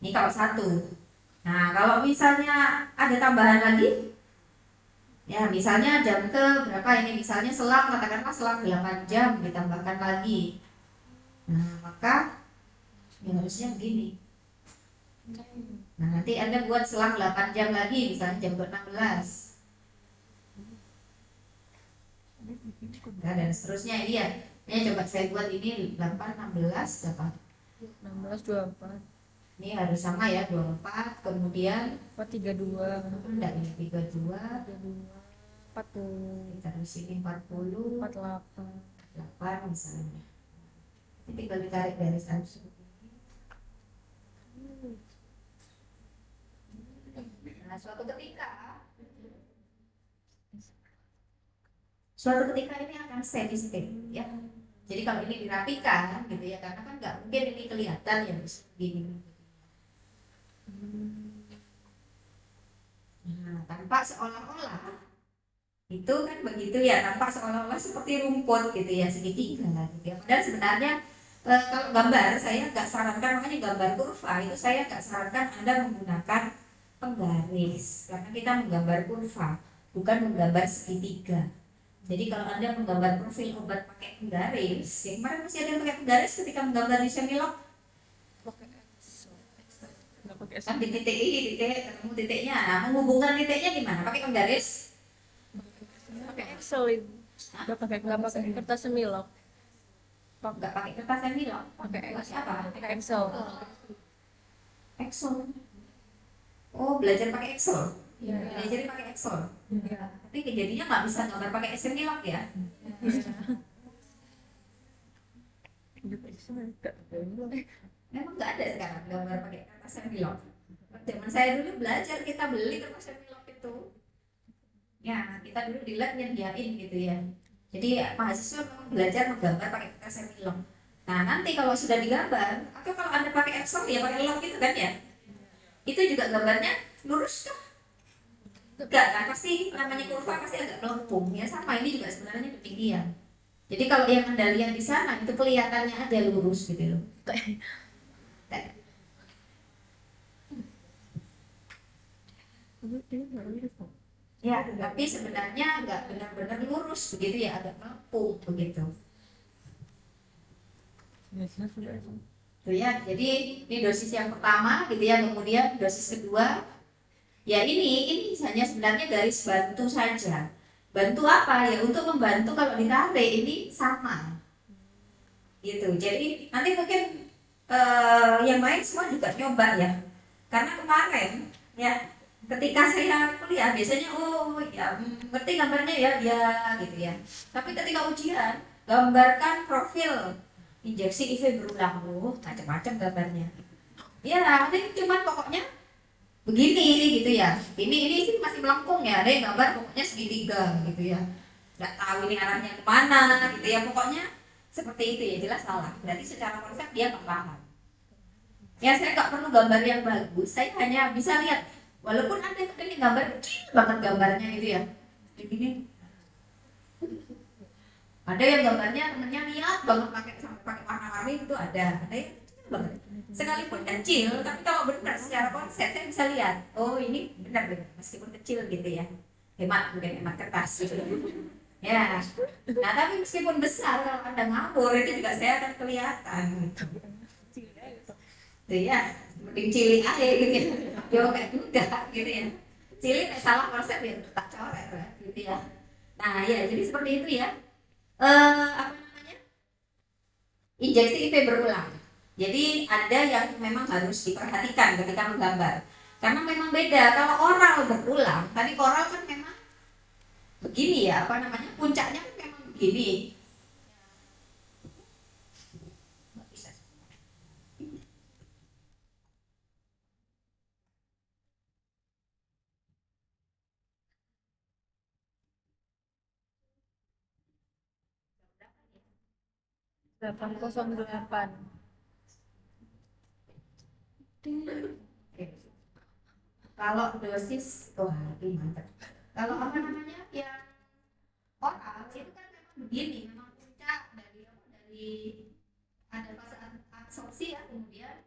S1: Ini kalau satu. Nah, kalau misalnya ada tambahan lagi, ya misalnya jam ke berapa ini, misalnya selang, katakanlah selang 8 jam ditambahkan lagi. Nah, maka ya harusnya begini. Nah, nanti Anda buat selang 8 jam lagi, misalnya jam 16. Nah, dan seterusnya ini ya. Ini coba saya buat ini 8, 16, dapat
S2: 16, 24.
S1: Ini harus sama ya, 24, kemudian
S2: 32.
S1: Enggak, ini 32,
S2: 40.
S1: kita di sini 40,
S2: 48.
S1: 8 misalnya. Ini tinggal ditarik garis seperti ini. Nah, suatu ketika ini akan steady state ya. Jadi kalau ini dirapikan gitu ya, karena kan nggak mungkin ini kelihatan ya begini. Nah, tampak seolah-olah itu kan begitu ya, tampak seolah-olah seperti rumput gitu ya, segitiga gitu ya. Padahal sebenarnya kalau gambar saya nggak sarankan, makanya gambar kurva itu saya nggak sarankan Anda menggunakan penggaris, karena kita menggambar kurva bukan menggambar segitiga. Jadi kalau Anda menggambar profil obat pakai penggaris, ya kemarin masih ada yang pakai penggaris ketika menggambar di Semilok. Kan di titik ini, ketemu titiknya. Nah, menghubungkan titiknya gimana? Pakai penggaris?
S2: Pakai Excel itu. Nggak pakai kertas Semilok.
S1: Nggak pakai kertas Semilok.
S2: Pakai
S1: apa?
S2: Pakai Excel.
S1: Excel. Oh, belajar pakai Excel.
S2: Iya.
S1: Belajar pakai Excel.
S2: Iya.
S1: Tapi kejadiannya nggak bisa gambar pakai Semilok ya. Memang nggak ada sekarang gambar pakai kertas Semilok. Zaman saya dulu belajar, kita beli kertas Semilok itu. Ya, kita dulu di lab nyediain gitu ya. Jadi mahasiswa memang belajar menggambar pakai kertas Semilong. Nah, nanti kalau sudah digambar, atau kalau Anda pakai Excel ya pakai log gitu kan ya. Itu juga gambarnya lurus kah? Enggak kan, pasti namanya kurva pasti agak melengkung ya, sama ini juga sebenarnya demikian. Jadi kalau yang Anda lihat di sana itu kelihatannya aja lurus gitu loh. Ya, tapi sebenarnya nggak benar-benar lurus begitu ya, agak melengkung begitu. Tuh ya, jadi ini dosis yang pertama gitu ya, kemudian dosis kedua. Ya ini hanya sebenarnya garis bantu saja. Bantu apa ya? Untuk membantu kalau ditarik ini sama. Gitu. Jadi nanti mungkin yang lain semua juga nyoba ya. Karena kemarin ya ketika saya kuliah biasanya oh ya ngerti gambarnya ya ya gitu ya. Tapi ketika ujian gambarkan profil injeksi IV berulang, macam-macam gambarnya. Ya, nanti cuman pokoknya begini gitu ya. Ini sih masih melengkung ya. Ada yang gambar pokoknya segitiga gitu ya. Nggak tahu ini arahnya kemana gitu ya. Pokoknya seperti itu ya, jelas salah. Berarti secara konsep dia nggak paham. Ya saya nggak perlu gambar yang bagus. Saya hanya bisa lihat. Walaupun ada yang gambar kecil banget gambarnya gitu ya. Begini. Ada yang gambarnya temennya lihat banget pakai warna-warni itu ada yang kecil banget. Sekalipun kecil, tapi kalau benar secara konsep saya bisa lihat. Oh ini benar meskipun kecil gitu ya. Mungkin hemat kertas gitu. Ya. Nah tapi meskipun besar kalau Anda ngawur itu juga saya akan kelihatan. Tuh ya, mending cilik aja gitu ya. Coba juga gitu ya. Cilik salah konsep ya tak coret gitu ya. Nah ya jadi seperti itu ya. Apa namanya? Injeksi IV berulang. Jadi ada yang memang harus diperhatikan ketika menggambar. Karena memang beda. Kalau oral berulang, tadi oral kan memang begini ya, apa namanya? Puncaknya kan memang begini.
S2: Delapan 808.
S1: Kalau dosis, ini mantap. Kalau apa namanya yang oral itu kan memang begini, memang puncak dari ada fase absorpsi ya, kemudian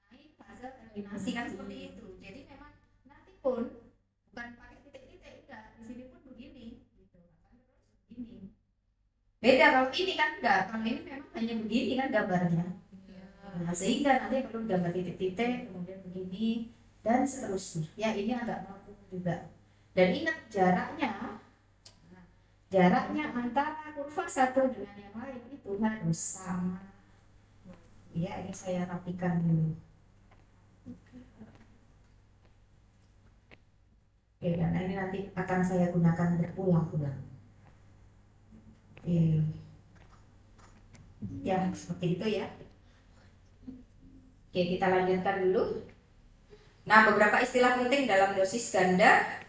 S1: naik fase eliminasi kan seperti itu. Jadi memang nanti pun bukan pakai titik-titik, enggak, di sini pun begini, gitu. Terus begini. Beda kalau ini kan enggak, kalau ini memang hanya begini kan gambarnya. Nah, sehingga nanti perlu gambar titik-titik, kemudian begini dan seterusnya. Ya ini agak mampu juga. Dan ingat jaraknya antara kurva satu dengan yang lain itu harus sama. Ya ini saya rapikan dulu. Oke, karena ini nanti akan saya gunakan berulang-ulang. Oke. Ya seperti itu ya. Oke, kita lanjutkan dulu. Nah, beberapa istilah penting dalam dosis ganda.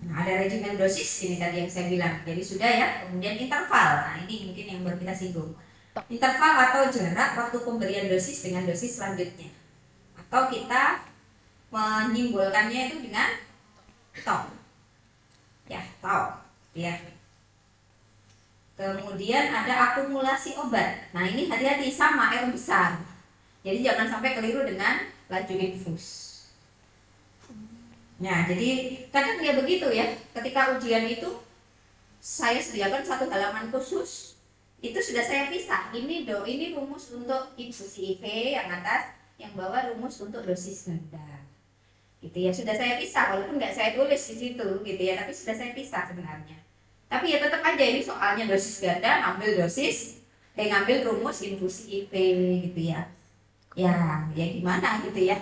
S1: Nah, ada regimen dosis, ini tadi yang saya bilang. Jadi sudah ya, kemudian interval. Nah, ini mungkin yang baru kita singgung. Interval atau jarak waktu pemberian dosis dengan dosis selanjutnya. Atau kita menyimbolkannya itu dengan tau. Ya, tau. Ya. Kemudian ada akumulasi obat. Nah ini hati-hati sama R besar. Jadi jangan sampai keliru dengan laju infus. Nah jadi kadang dia begitu ya. Ketika ujian itu saya sediakan satu halaman khusus. Itu sudah saya pisah. Ini rumus untuk infusi IV yang atas, yang bawah rumus untuk dosis ganda. Gitu ya sudah saya pisah. Walaupun nggak saya tulis di situ gitu ya. Tapi sudah saya pisah sebenarnya. Tapi ya tetap aja ini soalnya dosis ganda, ngambil rumus infusi IP gitu ya. Ya gimana gitu ya.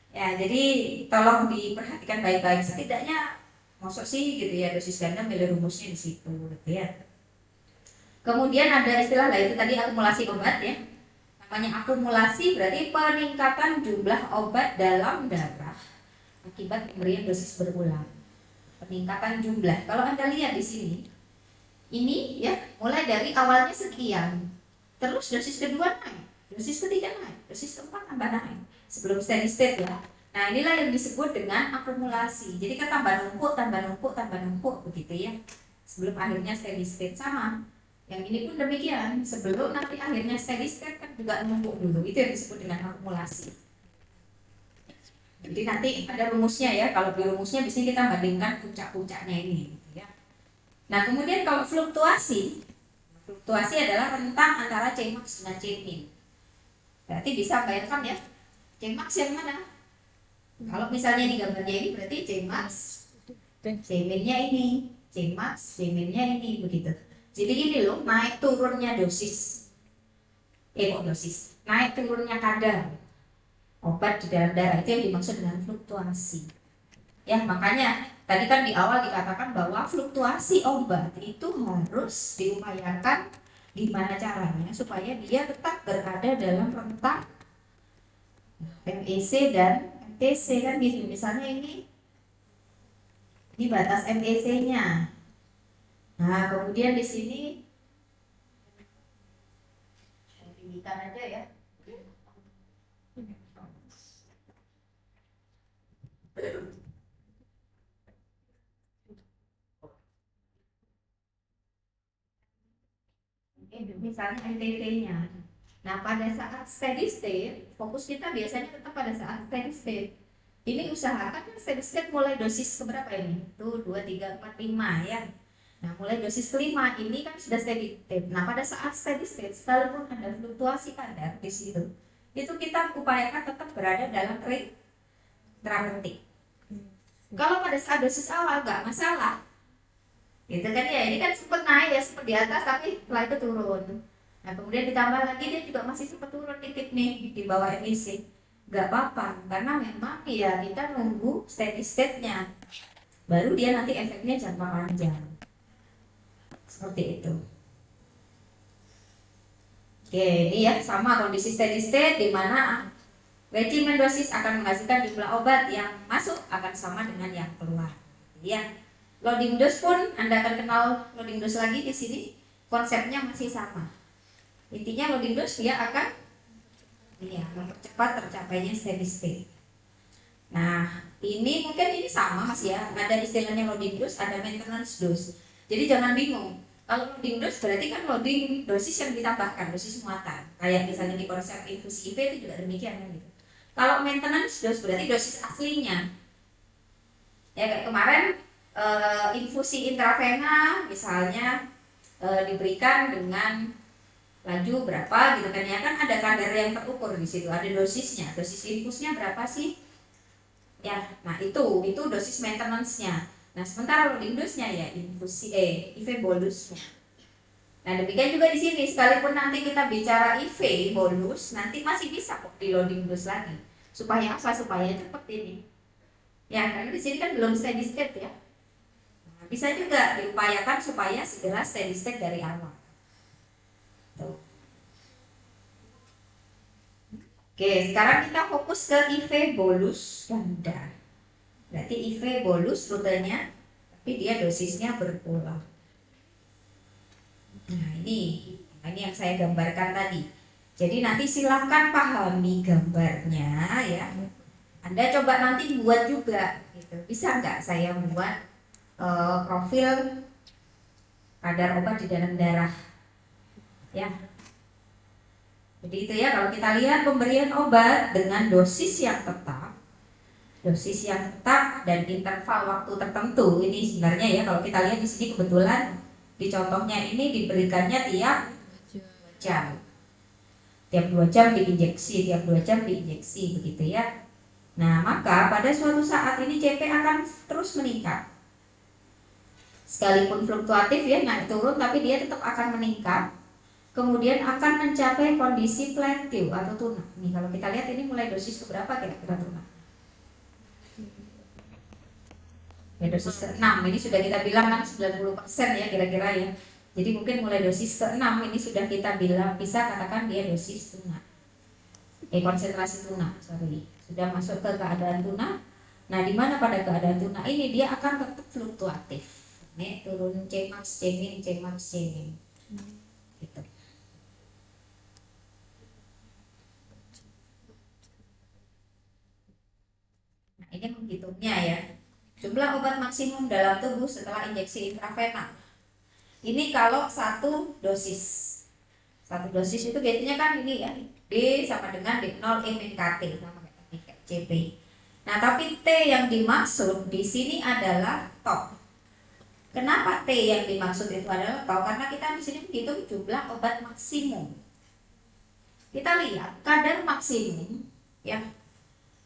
S1: Ya jadi tolong diperhatikan baik-baik. Setidaknya masuk sih gitu ya dosis ganda ambil rumusnya di situ gitu ya. Kemudian ada istilah lain itu tadi akumulasi obat ya. Namanya akumulasi berarti peningkatan jumlah obat dalam darah akibat pemberian dosis berulang. Peningkatan jumlah. Kalau Anda lihat di sini, ini ya mulai dari awalnya sekian, terus dosis kedua naik, dosis ketiga naik, dosis keempat tambah naik sebelum steady state ya. Nah inilah yang disebut dengan akumulasi. Jadi kan tambah numpuk, tambah numpuk, tambah numpuk begitu ya. Sebelum akhirnya steady state sama. Yang ini pun demikian. Sebelum nanti akhirnya steady state kan juga numpuk dulu. Itu yang disebut dengan akumulasi. Jadi nanti ada rumusnya ya. Kalau di rumusnya biasanya kita bandingkan puncak-puncaknya ini gitu ya. Nah kemudian kalau fluktuasi adalah rentang antara Cmax dengan Cmin. Berarti bisa bayangkan ya, Cmax yang mana? Kalau misalnya ini gambarnya ini berarti Cmax, Cmin-nya ini, Cmax, Cmin-nya ini begitu. Jadi ini loh naik turunnya dosis, naik turunnya kadar obat di dalam darah itu yang dimaksud dengan fluktuasi. Ya makanya tadi kan di awal dikatakan bahwa fluktuasi obat itu harus diupayakan gimana caranya supaya dia tetap berada dalam rentang MEC dan MTC kan gitu. Misalnya ini batas MEC-nya. Nah kemudian di sini tinggikan aja ya. Misalnya NTT-nya. Nah, pada saat steady state, fokus kita biasanya tetap pada saat steady state. Ini usahakan steady state mulai dosis keberapa ini? Tuh, 2, 3, 4, 5 ya. Nah, mulai dosis kelima ini kan sudah steady state. Nah, pada saat steady state, sekalipun ada fluktuasi kadar di situ, itu kita upayakan tetap berada dalam range terapeutik. Kalau pada saat dosis awal nggak masalah, gitu kan ya, ini kan sempat naik ya, sempat di atas tapi setelah itu turun. Nah kemudian ditambah lagi dia juga masih sempat turun dikit nih di bawah emisi, nggak apa-apa karena memang ya kita nunggu steady state-nya, baru dia nanti efeknya jangka panjang seperti itu. Oke, ini ya sama kondisi steady state di mana regimen dosis akan menghasilkan jumlah obat yang masuk akan sama dengan yang keluar. Ya. Loading dose pun Anda akan kenal loading dose lagi di sini, konsepnya masih sama. Intinya loading dose dia akan mempercepat tercapainya steady state. Nah, ini mungkin ini sama Mas ya. Ada istilahnya loading dose, ada maintenance dose. Jadi jangan bingung. Kalau loading dose berarti kan loading dosis yang ditambahkan, dosis muatan. Kayak misalnya di konsep infusi IV itu juga demikian kan gitu. Kalau maintenance dose berarti dosis aslinya. Ya kayak kemarin infusi intravena misalnya diberikan dengan laju berapa gitu kan ya, kan ada kadar yang terukur di situ, ada dosisnya, dosis infusnya berapa sih ya. Nah itu dosis maintenance-nya. Nah sementara loading dose-nya ya infusi IV bolusnya. Nah demikian juga di sini, sekalipun nanti kita bicara IV bolus nanti masih bisa kok di loading dose lagi. Supaya apa? Supaya cepet ini ya, karena di sini kan belum steady state ya. Bisa juga diupayakan supaya segera steady state dari awal. Tuh. Oke, sekarang kita fokus ke IV bolus ganda. Berarti IV bolus rutenya, tapi dia dosisnya berulang. Nah ini yang saya gambarkan tadi. Jadi nanti silakan pahami gambarnya ya. Anda coba nanti buat juga. Gitu. Bisa nggak saya buat profil kadar obat di dalam darah ya. Jadi itu ya, kalau kita lihat pemberian obat dengan dosis yang tetap dan interval waktu tertentu ini sebenarnya ya, kalau kita lihat di sini kebetulan di contohnya ini diberikannya tiap 2 jam. Tiap 2 jam diinjeksi begitu ya. Nah maka pada suatu saat ini CP akan terus meningkat. Sekalipun fluktuatif ya, naik turun, tapi dia tetap akan meningkat. Kemudian akan mencapai kondisi plateau atau tuna. Nih kalau kita lihat ini mulai dosis keberapa kira-kira tuna? Ya dosis ke-6, ini sudah kita bilang kan 90% ya kira-kira ya. Jadi mungkin mulai dosis ke-6 ini sudah kita bilang, bisa katakan dia dosis tuna. Konsentrasi tuna, sorry. Sudah masuk ke keadaan tuna. Nah, di mana pada keadaan tuna ini dia akan tetap fluktuatif. Nih, turun Cmax, Cmin, Cmax, Cmin. Gitu. Nah, ini menghitungnya ya. Jumlah obat maksimum dalam tubuh setelah injeksi intravena. Ini kalau satu dosis. Satu dosis itu biasanya kan ini ya, D sama dengan D0 E min KT sama kayak CP. Nah, tapi T yang dimaksud di sini adalah TOP. Kenapa T yang dimaksud itu adalah TOP? Karena kita di sini menghitung jumlah obat maksimum. Kita lihat kadar maksimum ya.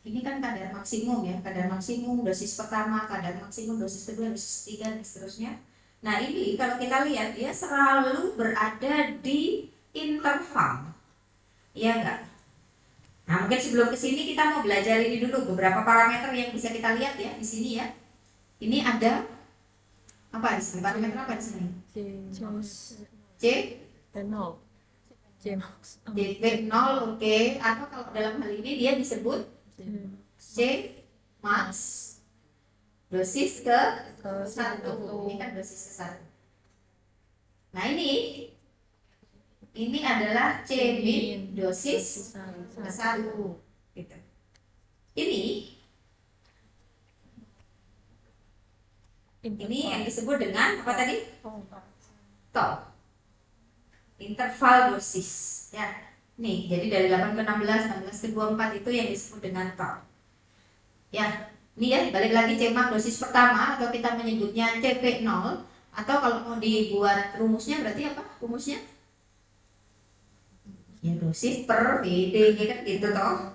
S1: Ini kan kadar maksimum ya, kadar maksimum dosis pertama, kadar maksimum dosis kedua, dosis ketiga dan seterusnya. Nah, ini kalau kita lihat dia selalu berada di interval. Iya enggak? Nah, mungkin sebelum ke sini kita mau belajar ini dulu beberapa parameter yang bisa kita lihat ya di sini ya. Ini ada apa di sini? Parameter apa di sini? C
S2: P0 Cmax
S1: CP0, oke. Atau kalau dalam hal ini dia disebut C max dosis ke 1. Ini kan dosis ke 1. Nah, ini adalah C min dosis ke 1 gitu. Ini yang disebut dengan apa tadi? TOP. Interval dosis ya. Nih, jadi dari 8 ke 16, 16 ke 24 itu yang disebut dengan TOP. Ya, ini ya balik lagi Cmax dosis pertama atau kita menyebutnya CP0 atau kalau mau dibuat rumusnya berarti apa? Rumusnya? Ya dosis per PD kan gitu toh.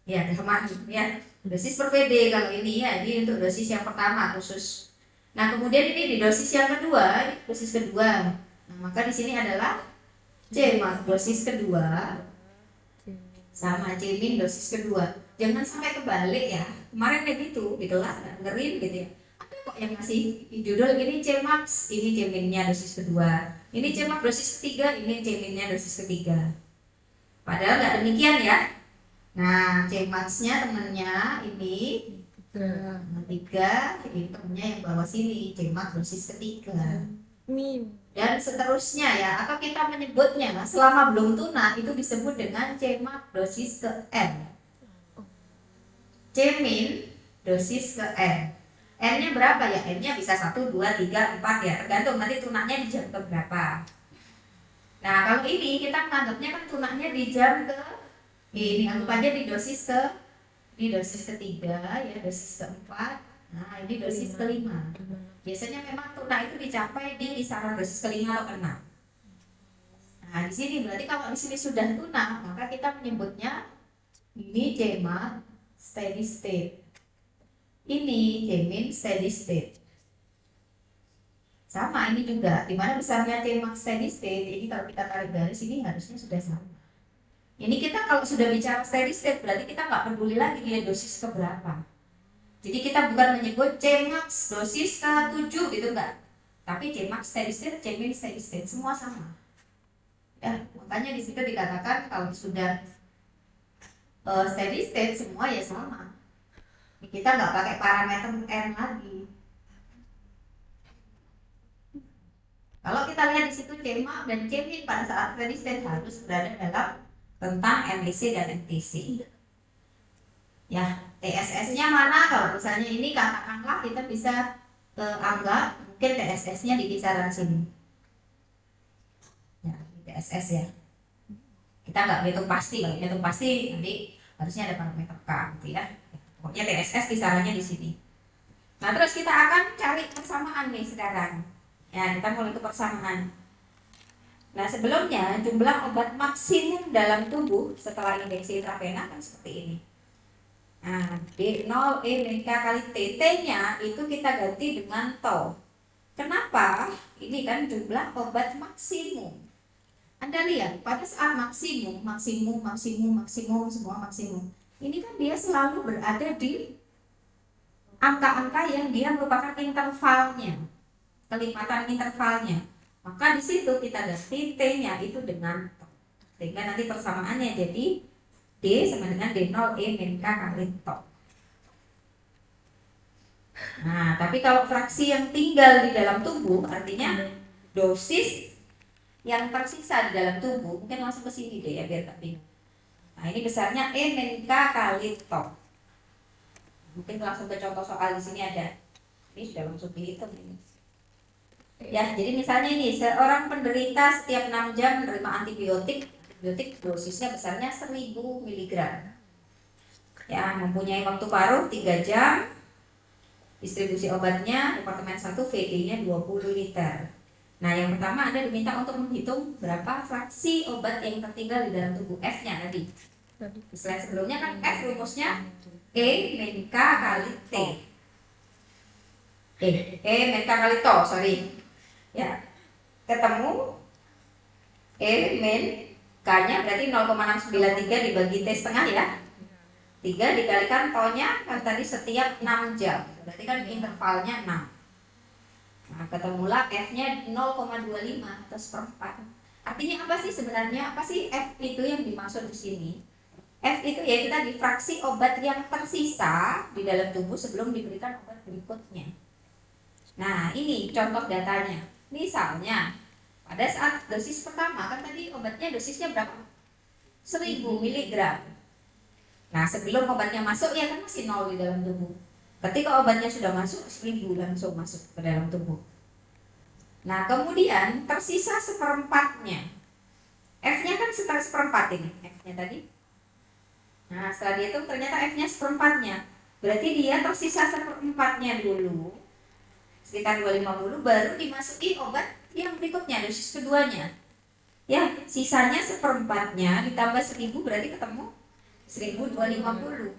S1: Ya, sama ya. Dosis per PD kalau ini ya, ini untuk dosis yang pertama khusus. Nah, kemudian ini di dosis yang kedua, dosis kedua. Nah, maka di sini adalah Cmax dosis kedua sama Cmin dosis kedua. Jangan sampai kebalik ya. Kemarin kayak gitu di kelas dengerin gitu ya. Ada kok yang ngasih judul ini Cmax, ini Cminnya dosis kedua. Ini Cmax dosis ketiga, ini Cminnya dosis ketiga. Padahal nggak demikian ya. Nah, Cmax-nya temennya ini 3, temennya yang bawah sini Cmax dosis ketiga. Dan seterusnya ya, atau kita menyebutnya selama belum tuna itu disebut dengan Cmax dosis ke N. Cmin dosis ke N. N-nya berapa ya? N-nya bisa 1, 2, 3, 4 ya, tergantung nanti tunanya di jam ke berapa. Nah, kalau ini kita menganggapnya kan tunanya di jam ke ini anggap aja di dosis ketiga ya, dosis keempat. Nah, ini dosis kelima. Biasanya memang tuna itu dicapai di kisaran dosis kelima atau keenam. Nah, di sini berarti kalau di sini sudah tuna, maka kita menyebutnya ini Cmax steady state. Ini Cmin steady state. Sama ini juga, di mana besarnya Cmax steady state, ini kalau kita tarik garis ini harusnya sudah sama. Ini kita kalau sudah bicara steady state berarti kita nggak peduli lagi dia dosis keberapa. Jadi kita bukan menyebut Cmax dosis ke-7 gitu enggak. Tapi Cmax steady state, Cmin steady state semua sama. Ya, makanya di situ dikatakan kalau sudah steady state semua ya sama. Kita nggak pakai parameter N lagi. Kalau kita lihat di situ Cmax dan Cmin pada saat steady state harus berada dalam rentang MTC dan MTC. Ya, TSS-nya mana? Kalau misalnya ini katakanlah kita bisa anggap mungkin TSS-nya di kisaran sini. Ya, TSS ya. Kita nggak hitung pasti, kalau hitung pasti nanti harusnya ada parameter K gitu ya. Pokoknya TSS kisarannya di sini. Nah, terus kita akan cari persamaan nih sekarang. Ya, kita mulai ke persamaan. Nah, sebelumnya jumlah obat maksimum dalam tubuh setelah injeksi intravena kan seperti ini. Nah, D0 E min K kali T. T-nya itu kita ganti dengan tau. Kenapa? Ini kan jumlah obat maksimum. Anda lihat, pada saat maksimum, semua maksimum. Ini kan dia selalu berada di angka-angka yang dia merupakan intervalnya, kelipatan intervalnya. Maka di situ kita ganti T-nya itu dengan T. Sehingga nanti persamaannya jadi D sama dengan D0 E min K kali T. Nah, tapi kalau fraksi yang tinggal di dalam tubuh, artinya dosis yang tersisa di dalam tubuh, mungkin langsung ke sini deh ya biar tak bingung. Nah, ini besarnya E min K kali tau. Mungkin langsung ke contoh soal di sini ada. Ini sudah langsung dihitung ini. Ya, jadi misalnya ini seorang penderita setiap 6 jam menerima antibiotik dosisnya besarnya 1000 mg. Ya, mempunyai waktu paruh 3 jam. Distribusi obatnya departemen 1 VD-nya 20 liter. Nah, yang pertama Anda diminta untuk menghitung berapa fraksi obat yang tertinggal di dalam tubuh, F-nya tadi. Di slide sebelumnya kan F rumusnya E min K kali T. E min K kali TO, sorry. Ya, ketemu E min K-nya berarti 0,693 dibagi T setengah ya. 3 dikalikan TO-nya kan tadi setiap 6 jam. Berarti kan intervalnya 6. Nah, ketemulah F-nya 0,25 atau seperempat. Artinya apa sih sebenarnya? Apa sih F itu yang dimaksud di sini? F itu yaitu tadi fraksi obat yang tersisa di dalam tubuh sebelum diberikan obat berikutnya. Nah, ini contoh datanya. Misalnya, pada saat dosis pertama, kan tadi obatnya dosisnya berapa? 1000 mg. Nah, sebelum obatnya masuk, ya kan masih 0 di dalam tubuh. Ketika obatnya sudah masuk, 1000 langsung masuk ke dalam tubuh. Nah, kemudian tersisa seperempatnya. F-nya kan seperempat ini, F-nya tadi. Nah, setelah dihitung ternyata F-nya seperempatnya. Berarti dia tersisa seperempatnya dulu. Sekitar 250 baru dimasuki obat yang berikutnya, dosis keduanya. Ya, sisanya seperempatnya ditambah 1000 berarti ketemu 1250.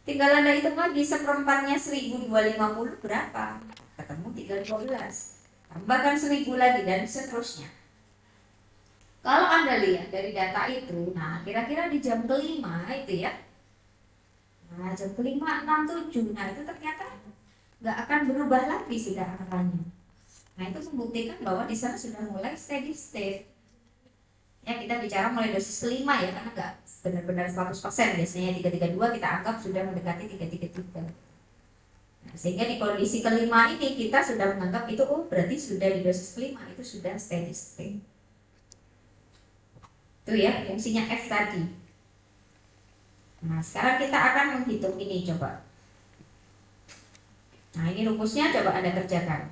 S1: Tinggal Anda hitung lagi seperempatnya 1250 berapa? Ketemu 312. Tambahkan 1000 lagi dan seterusnya. Kalau Anda lihat dari data itu, nah kira-kira di jam kelima itu ya, nah jam kelima 67, nah itu ternyata nggak akan berubah lagi sudah angkanya. Nah itu membuktikan bahwa di sana sudah mulai steady state. Ya kita bicara mulai dosis kelima ya, karena nggak benar-benar 100%, biasanya 332 kita anggap sudah mendekati 333. Nah, sehingga di kondisi kelima ini kita sudah menganggap itu berarti sudah di dosis kelima itu sudah steady state. Itu ya fungsinya F tadi. Nah sekarang kita akan menghitung ini coba. Nah ini rumusnya coba Anda kerjakan.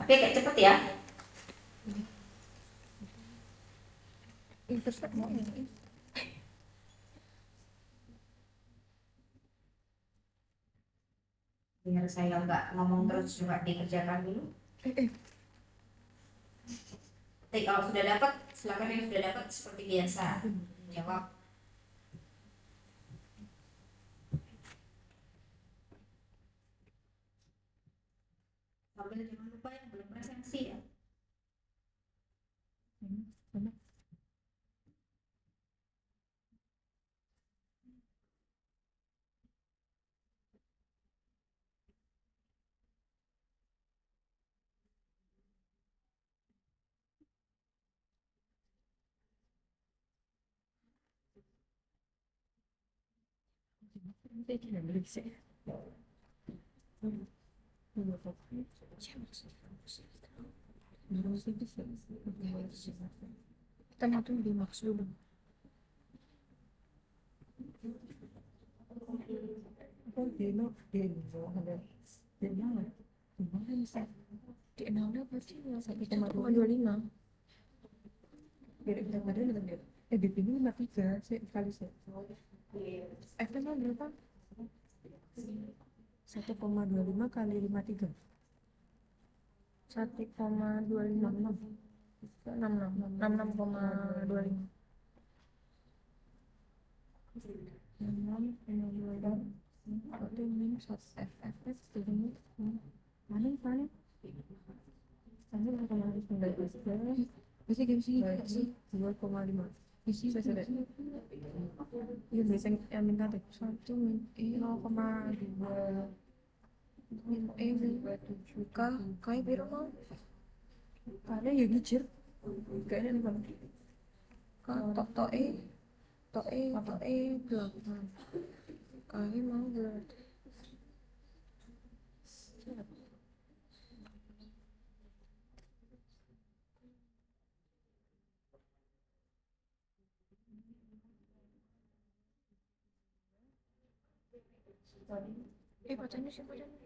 S1: Tapi agak cepet ya. Biar saya nggak ngomong terus juga dikerjakan dulu. Tapi kalau sudah dapat, silakan yang sudah dapat seperti biasa jawab. Sambil jangan lupa yang belum presensi ya.
S2: Kita tuh dimaksud di enamnya berarti 1,25.
S3: BP ini 53 kali
S2: F-nya berapa?
S3: 1,25 kali 53
S2: 1,256 66,25
S3: Berarti ini FFF ini paling paling masih 2,5 iya biasanya yang minta deh 0,2
S2: kayak biru mau
S3: kalian ya gijir kayaknya nih bang
S2: toe 8 kayak mau berarti fotonya sih fotonya.